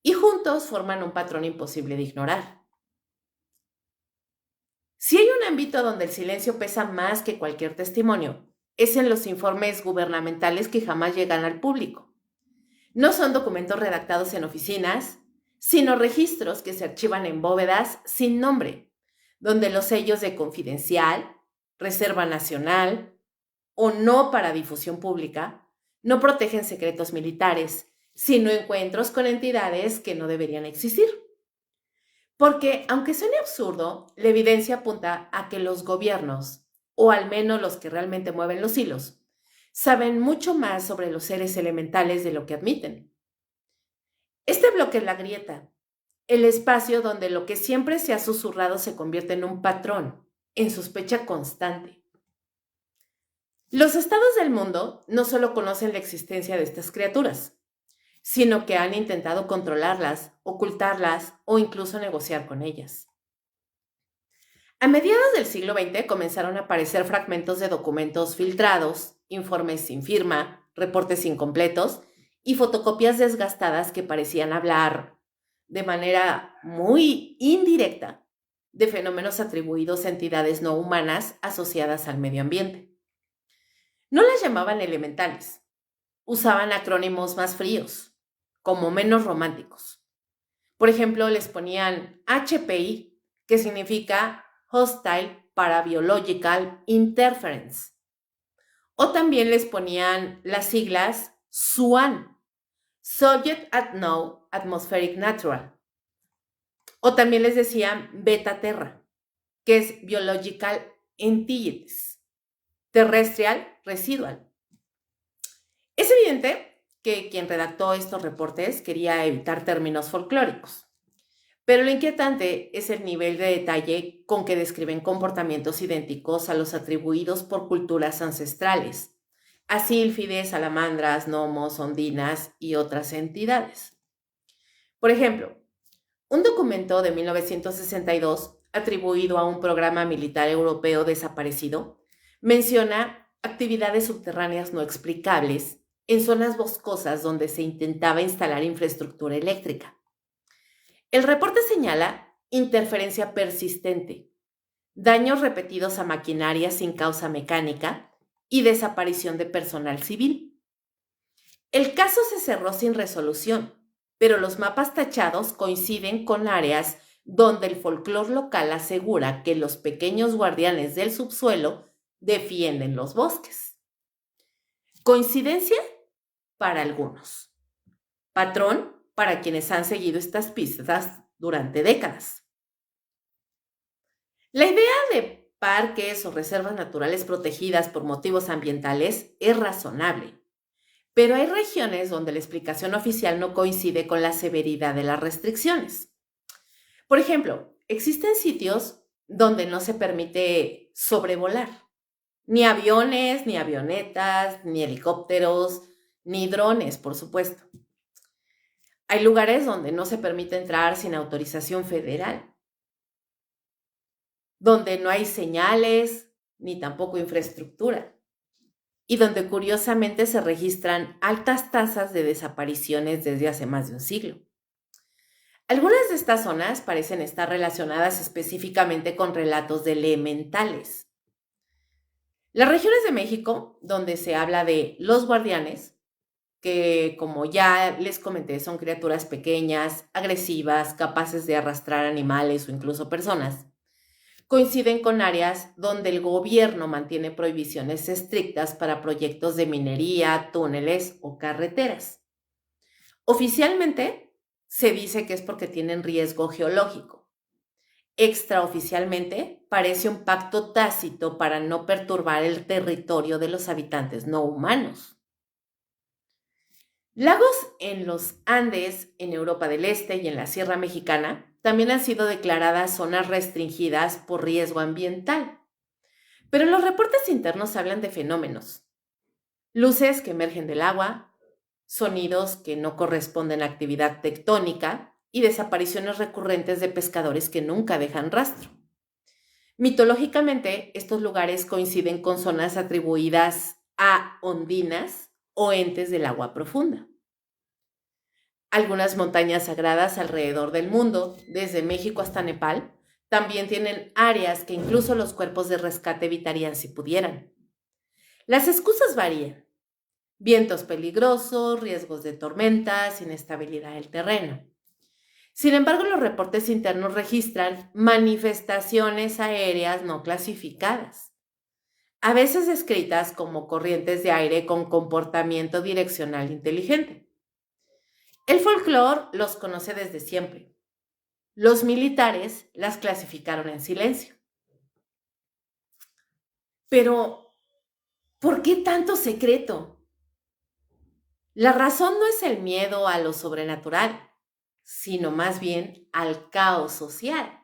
y juntos forman un patrón imposible de ignorar. Si hay un ámbito donde el silencio pesa más que cualquier testimonio, es en los informes gubernamentales que jamás llegan al público. No son documentos redactados en oficinas, sino registros que se archivan en bóvedas sin nombre, donde los sellos de confidencial, reserva nacional o no para difusión pública no protegen secretos militares, sino encuentros con entidades que no deberían existir. Porque, aunque suene absurdo, la evidencia apunta a que los gobiernos, o al menos los que realmente mueven los hilos, saben mucho más sobre los seres elementales de lo que admiten. Este bloque es la grieta, el espacio donde lo que siempre se ha susurrado se convierte en un patrón, en sospecha constante. Los estados del mundo no solo conocen la existencia de estas criaturas, sino que han intentado controlarlas, ocultarlas o incluso negociar con ellas. A mediados del siglo XX comenzaron a aparecer fragmentos de documentos filtrados, informes sin firma, reportes incompletos y fotocopias desgastadas que parecían hablar de manera muy indirecta de fenómenos atribuidos a entidades no humanas asociadas al medio ambiente. No las llamaban elementales, usaban acrónimos más fríos, como menos románticos. Por ejemplo, les ponían HPI, que significa Hostile Parabiological Interference. O también les ponían las siglas SUAN, Subject at No Atmospheric Natural. O también les decían Beta Terra, que es Biological Entities, Terrestrial Residual. Es evidente que quien redactó estos reportes quería evitar términos folclóricos, pero lo inquietante es el nivel de detalle con que describen comportamientos idénticos a los atribuidos por culturas ancestrales, a sílfides, salamandras, gnomos, ondinas y otras entidades. Por ejemplo, un documento de 1962 atribuido a un programa militar europeo desaparecido menciona actividades subterráneas no explicables en zonas boscosas donde se intentaba instalar infraestructura eléctrica. El reporte señala interferencia persistente, daños repetidos a maquinaria sin causa mecánica y desaparición de personal civil. El caso se cerró sin resolución, pero los mapas tachados coinciden con áreas donde el folclore local asegura que los pequeños guardianes del subsuelo defienden los bosques. Coincidencia para algunos. Patrón para quienes han seguido estas pistas durante décadas. La idea de parques o reservas naturales protegidas por motivos ambientales es razonable, pero hay regiones donde la explicación oficial no coincide con la severidad de las restricciones. Por ejemplo, existen sitios donde no se permite sobrevolar, ni aviones, ni avionetas, ni helicópteros, ni drones, por supuesto. Hay lugares donde no se permite entrar sin autorización federal, donde no hay señales ni tampoco infraestructura, y donde curiosamente se registran altas tasas de desapariciones desde hace más de un siglo. Algunas de estas zonas parecen estar relacionadas específicamente con relatos de elementales. Las regiones de México, donde se habla de los guardianes, que como ya les comenté son criaturas pequeñas, agresivas, capaces de arrastrar animales o incluso personas, coinciden con áreas donde el gobierno mantiene prohibiciones estrictas para proyectos de minería, túneles o carreteras. Oficialmente se dice que es porque tienen riesgo geológico. Extraoficialmente parece un pacto tácito para no perturbar el territorio de los habitantes no humanos. Lagos en los Andes, en Europa del Este y en la Sierra Mexicana también han sido declaradas zonas restringidas por riesgo ambiental. Pero los reportes internos hablan de fenómenos. Luces que emergen del agua, sonidos que no corresponden a actividad tectónica y desapariciones recurrentes de pescadores que nunca dejan rastro. Mitológicamente, estos lugares coinciden con zonas atribuidas a ondinas o entes del agua profunda. Algunas montañas sagradas alrededor del mundo, desde México hasta Nepal, también tienen áreas que incluso los cuerpos de rescate evitarían si pudieran. Las excusas varían. Vientos peligrosos, riesgos de tormentas, inestabilidad del terreno. Sin embargo, los reportes internos registran manifestaciones aéreas no clasificadas, a veces descritas como corrientes de aire con comportamiento direccional inteligente. El folclore los conoce desde siempre. Los militares las clasificaron en silencio. Pero, ¿por qué tanto secreto? La razón no es el miedo a lo sobrenatural, sino más bien al caos social.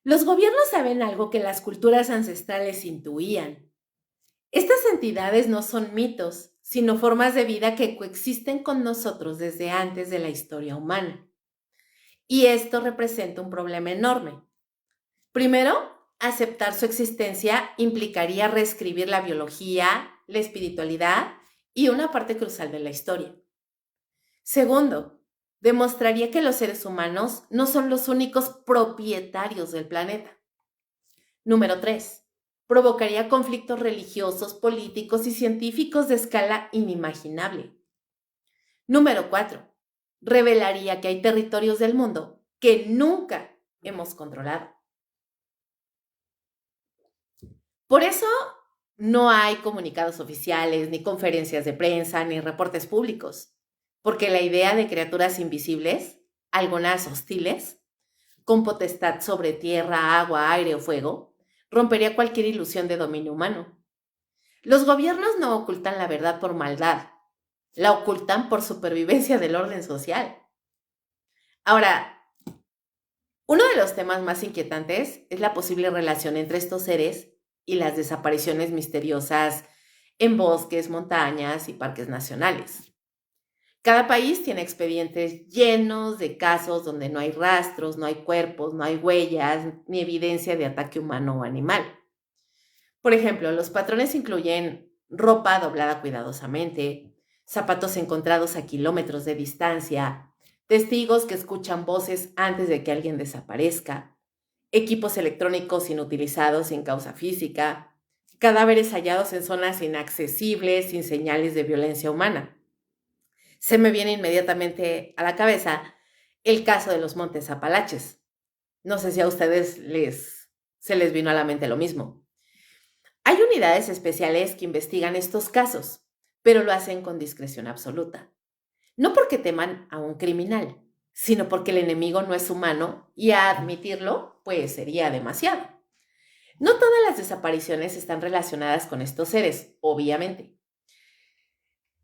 Los gobiernos saben algo que las culturas ancestrales intuían. Estas entidades no son mitos, sino formas de vida que coexisten con nosotros desde antes de la historia humana. Y esto representa un problema enorme, Primero, aceptar su existencia implicaría reescribir la biología, la espiritualidad y una parte crucial de la historia. Segundo, demostraría que los seres humanos no son los únicos propietarios del planeta. Número 3. Provocaría conflictos religiosos, políticos y científicos de escala inimaginable. Número 4. Revelaría que hay territorios del mundo que nunca hemos controlado. Por eso no hay comunicados oficiales, ni conferencias de prensa, ni reportes públicos, porque la idea de criaturas invisibles, algunas hostiles, con potestad sobre tierra, agua, aire o fuego, rompería cualquier ilusión de dominio humano. Los gobiernos no ocultan la verdad por maldad, la ocultan por supervivencia del orden social. Ahora, uno de los temas más inquietantes es la posible relación entre estos seres y las desapariciones misteriosas en bosques, montañas y parques nacionales. Cada país tiene expedientes llenos de casos donde no hay rastros, no hay cuerpos, no hay huellas, ni evidencia de ataque humano o animal. Por ejemplo, los patrones incluyen ropa doblada cuidadosamente, zapatos encontrados a kilómetros de distancia, testigos que escuchan voces antes de que alguien desaparezca, equipos electrónicos inutilizados sin causa física, cadáveres hallados en zonas inaccesibles sin señales de violencia humana. Se me viene inmediatamente a la cabeza el caso de los Montes Apalaches. No sé si a ustedes se les vino a la mente lo mismo. Hay unidades especiales que investigan estos casos, pero lo hacen con discreción absoluta. No porque teman a un criminal, sino porque el enemigo no es humano y a admitirlo, pues sería demasiado. No todas las desapariciones están relacionadas con estos seres, obviamente.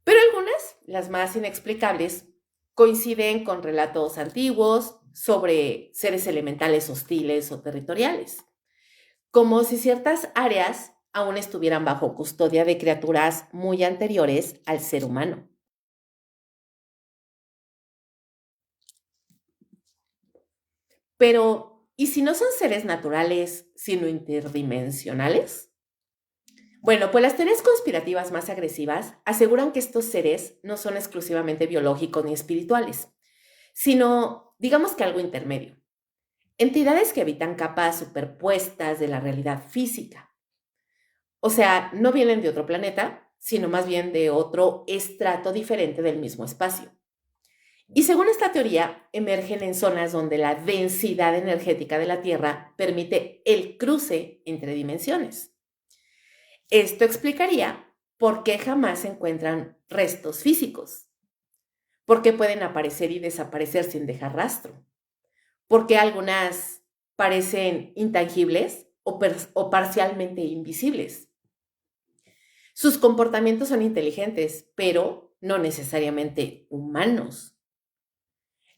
Pero algunas, las más inexplicables, coinciden con relatos antiguos sobre seres elementales hostiles o territoriales, como si ciertas áreas aún estuvieran bajo custodia de criaturas muy anteriores al ser humano. Pero, ¿y si no son seres naturales, sino interdimensionales? Bueno, pues las teorías conspirativas más agresivas aseguran que estos seres no son exclusivamente biológicos ni espirituales, sino, digamos que algo intermedio. Entidades que habitan capas superpuestas de la realidad física. O sea, no vienen de otro planeta, sino más bien de otro estrato diferente del mismo espacio. Y según esta teoría, emergen en zonas donde la densidad energética de la Tierra permite el cruce entre dimensiones. Esto explicaría por qué jamás se encuentran restos físicos, por qué pueden aparecer y desaparecer sin dejar rastro, por qué algunas parecen intangibles o parcialmente invisibles. Sus comportamientos son inteligentes, pero no necesariamente humanos.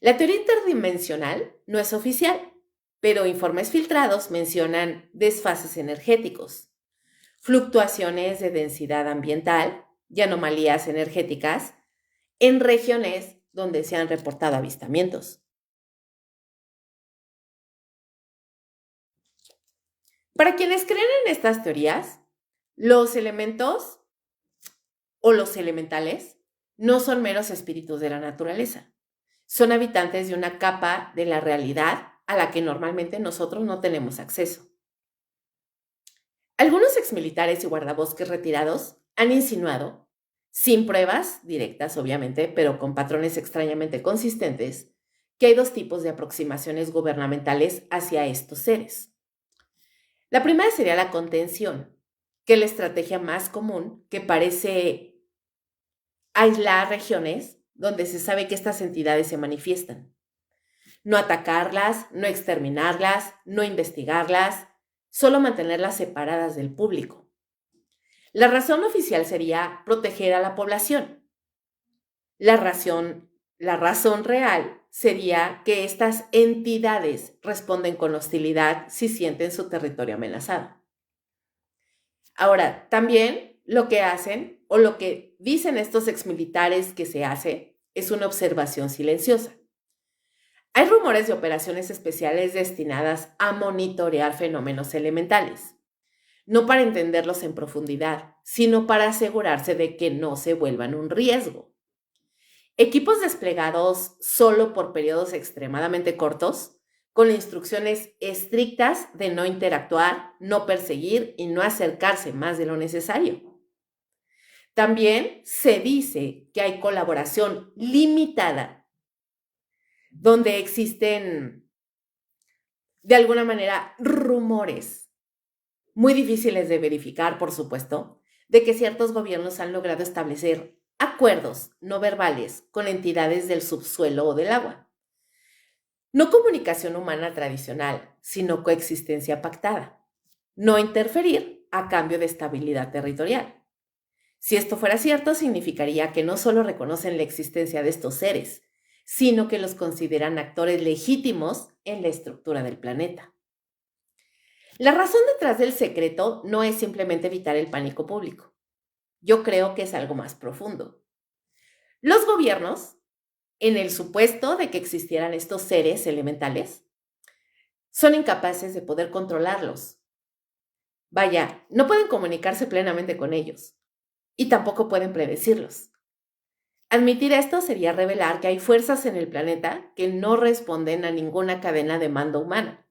La teoría interdimensional no es oficial, pero informes filtrados mencionan desfases energéticos, fluctuaciones de densidad ambiental y anomalías energéticas en regiones donde se han reportado avistamientos. Para quienes creen en estas teorías, los elementos o los elementales no son meros espíritus de la naturaleza. Son habitantes de una capa de la realidad a la que normalmente nosotros no tenemos acceso. Algunos exmilitares y guardabosques retirados han insinuado, sin pruebas directas obviamente, pero con patrones extrañamente consistentes, que hay dos tipos de aproximaciones gubernamentales hacia estos seres. La primera sería la contención, que es la estrategia más común que parece aislar regiones donde se sabe que estas entidades se manifiestan. No atacarlas, no exterminarlas, no investigarlas, solo mantenerlas separadas del público. La razón oficial sería proteger a la población. La razón real sería que estas entidades responden con hostilidad si sienten su territorio amenazado. Ahora, también lo que hacen o lo que dicen estos exmilitares que se hace es una observación silenciosa. Hay rumores de operaciones especiales destinadas a monitorear fenómenos elementales, no para entenderlos en profundidad, sino para asegurarse de que no se vuelvan un riesgo. Equipos desplegados solo por periodos extremadamente cortos, con instrucciones estrictas de no interactuar, no perseguir y no acercarse más de lo necesario. También se dice que hay colaboración limitada, donde existen, de alguna manera, rumores muy difíciles de verificar, por supuesto, de que ciertos gobiernos han logrado establecer acuerdos no verbales con entidades del subsuelo o del agua. No comunicación humana tradicional, sino coexistencia pactada. No interferir a cambio de estabilidad territorial. Si esto fuera cierto, significaría que no solo reconocen la existencia de estos seres, sino que los consideran actores legítimos en la estructura del planeta. La razón detrás del secreto no es simplemente evitar el pánico público. Yo creo que es algo más profundo. Los gobiernos, en el supuesto de que existieran estos seres elementales, son incapaces de poder controlarlos. Vaya, no pueden comunicarse plenamente con ellos y tampoco pueden predecirlos. Admitir esto sería revelar que hay fuerzas en el planeta que no responden a ninguna cadena de mando humana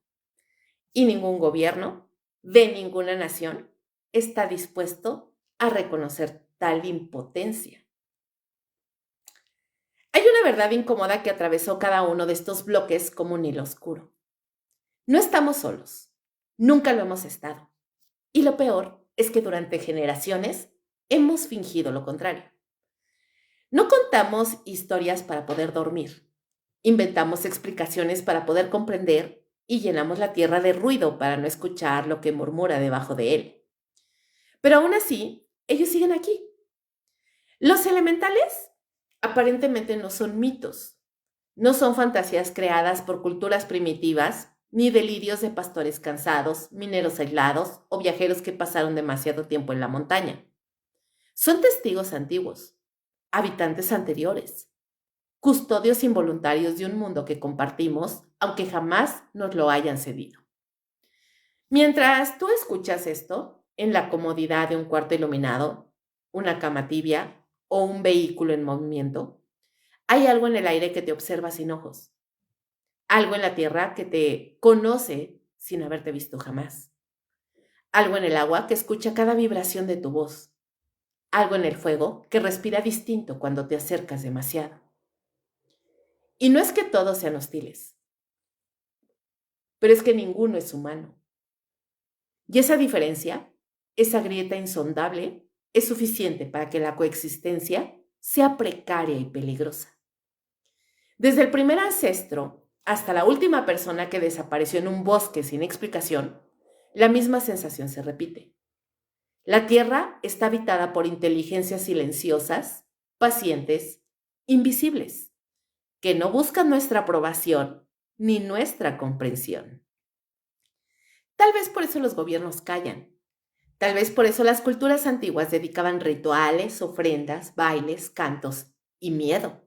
y ningún gobierno de ninguna nación está dispuesto a reconocer tal impotencia. Hay una verdad incómoda que atravesó cada uno de estos bloques como un hilo oscuro. No estamos solos, nunca lo hemos estado. Y lo peor es que durante generaciones hemos fingido lo contrario. No contamos historias para poder dormir, inventamos explicaciones para poder comprender y llenamos la tierra de ruido para no escuchar lo que murmura debajo de él. Pero aún así, ellos siguen aquí. Los elementales aparentemente no son mitos, no son fantasías creadas por culturas primitivas, ni delirios de pastores cansados, mineros aislados o viajeros que pasaron demasiado tiempo en la montaña. Son testigos antiguos, habitantes anteriores, custodios involuntarios de un mundo que compartimos, aunque jamás nos lo hayan cedido. Mientras tú escuchas esto, en la comodidad de un cuarto iluminado, una cama tibia o un vehículo en movimiento, hay algo en el aire que te observa sin ojos, algo en la tierra que te conoce sin haberte visto jamás, algo en el agua que escucha cada vibración de tu voz, algo en el fuego que respira distinto cuando te acercas demasiado. Y no es que todos sean hostiles, pero es que ninguno es humano. Y esa diferencia, esa grieta insondable, es suficiente para que la coexistencia sea precaria y peligrosa. Desde el primer ancestro hasta la última persona que desapareció en un bosque sin explicación, la misma sensación se repite. La Tierra está habitada por inteligencias silenciosas, pacientes, invisibles, que no buscan nuestra aprobación ni nuestra comprensión. Tal vez por eso los gobiernos callan. Tal vez por eso las culturas antiguas dedicaban rituales, ofrendas, bailes, cantos y miedo.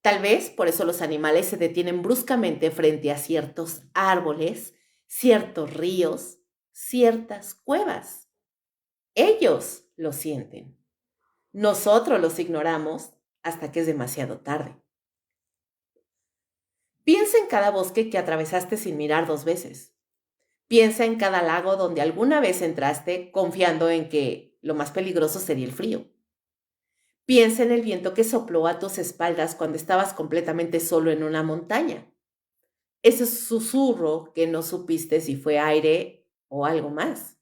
Tal vez por eso los animales se detienen bruscamente frente a ciertos árboles, ciertos ríos, ciertas cuevas. Ellos lo sienten. Nosotros los ignoramos hasta que es demasiado tarde. Piensa en cada bosque que atravesaste sin mirar 2 veces. Piensa en cada lago donde alguna vez entraste confiando en que lo más peligroso sería el frío. Piensa en el viento que sopló a tus espaldas cuando estabas completamente solo en una montaña. Ese susurro que no supiste si fue aire o algo más.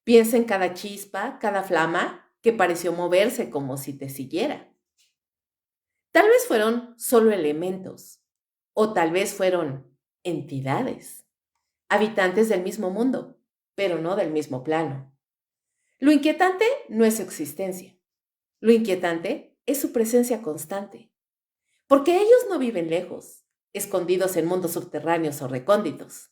Piensa en cada chispa, cada flama que pareció moverse como si te siguiera. Tal vez fueron solo elementos, o tal vez fueron entidades, habitantes del mismo mundo, pero no del mismo plano. Lo inquietante no es su existencia. Lo inquietante es su presencia constante, porque ellos no viven lejos, escondidos en mundos subterráneos o recónditos.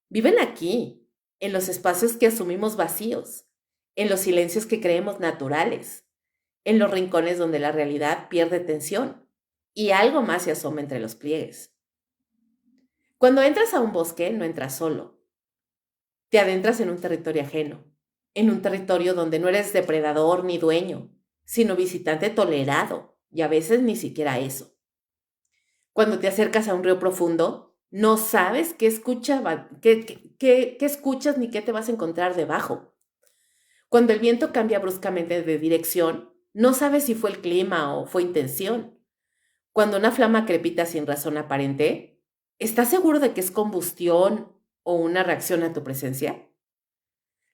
Viven aquí, en los espacios que asumimos vacíos, en los silencios que creemos naturales, en los rincones donde la realidad pierde tensión y algo más se asoma entre los pliegues. Cuando entras a un bosque, no entras solo. Te adentras en un territorio ajeno, en un territorio donde no eres depredador ni dueño, sino visitante tolerado, y a veces ni siquiera eso. Cuando te acercas a un río profundo, no sabes qué escuchas ni qué te vas a encontrar debajo. Cuando el viento cambia bruscamente de dirección, no sabes si fue el clima o fue intención. Cuando una flama crepita sin razón aparente, ¿estás seguro de que es combustión o una reacción a tu presencia?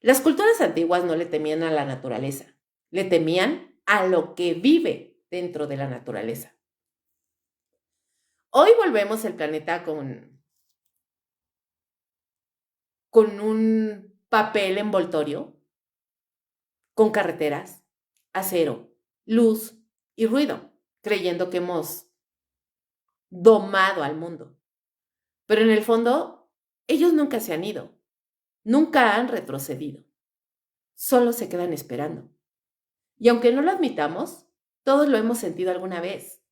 Las culturas antiguas no le temían a la naturaleza, le temían a lo que vive dentro de la naturaleza. Hoy volvemos el planeta con un papel envoltorio, con carreteras, acero, luz y ruido, creyendo que hemos domado al mundo. Pero en el fondo, ellos nunca se han ido, nunca han retrocedido, solo se quedan esperando. Y aunque no lo admitamos, todos lo hemos sentido alguna vez.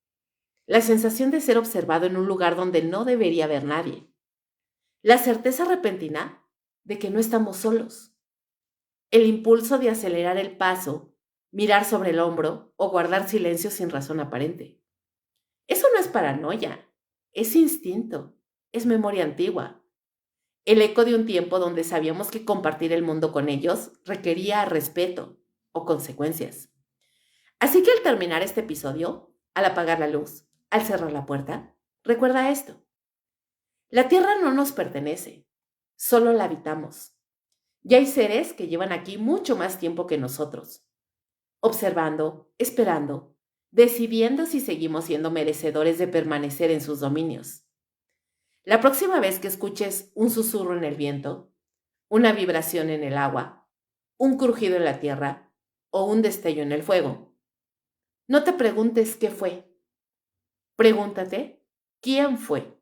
La sensación de ser observado en un lugar donde no debería haber nadie. La certeza repentina de que no estamos solos. El impulso de acelerar el paso, mirar sobre el hombro o guardar silencio sin razón aparente. Eso no es paranoia, es instinto, es memoria antigua. El eco de un tiempo donde sabíamos que compartir el mundo con ellos requería respeto o consecuencias. Así que al terminar este episodio, al apagar la luz, al cerrar la puerta, recuerda esto. La Tierra no nos pertenece, solo la habitamos. Y hay seres que llevan aquí mucho más tiempo que nosotros, observando, esperando, decidiendo si seguimos siendo merecedores de permanecer en sus dominios. La próxima vez que escuches un susurro en el viento, una vibración en el agua, un crujido en la tierra o un destello en el fuego, no te preguntes qué fue. Pregúntate quién fue.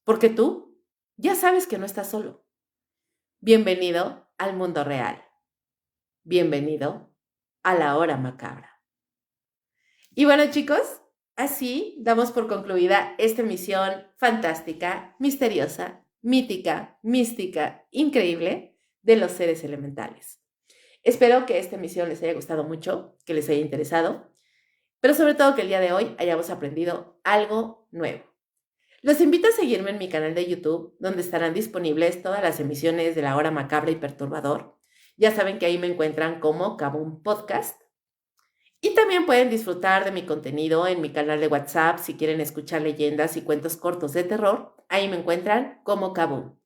Porque tú ya sabes que no estás solo. Bienvenido al mundo real. Bienvenido a la hora macabra. Y bueno, chicos, así damos por concluida esta emisión fantástica, misteriosa, mítica, mística, increíble de los seres elementales. Espero que esta emisión les haya gustado mucho, que les haya interesado, pero sobre todo que el día de hoy hayamos aprendido algo nuevo. Los invito a seguirme en mi canal de YouTube, donde estarán disponibles todas las emisiones de La Hora Macabra y Perturbador. Ya saben que ahí me encuentran como Kaboom Podcast. Y también pueden disfrutar de mi contenido en mi canal de WhatsApp si quieren escuchar leyendas y cuentos cortos de terror. Ahí me encuentran como Kaboom.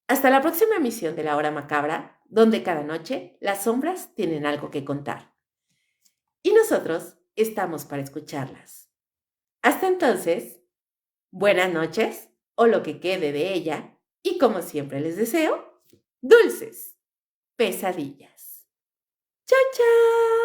Hasta la próxima emisión de La Hora Macabra, donde cada noche las sombras tienen algo que contar. Y nosotros estamos para escucharlas. Hasta entonces, buenas noches, o lo que quede de ella, y como siempre les deseo, dulces pesadillas. ¡Chao, chao!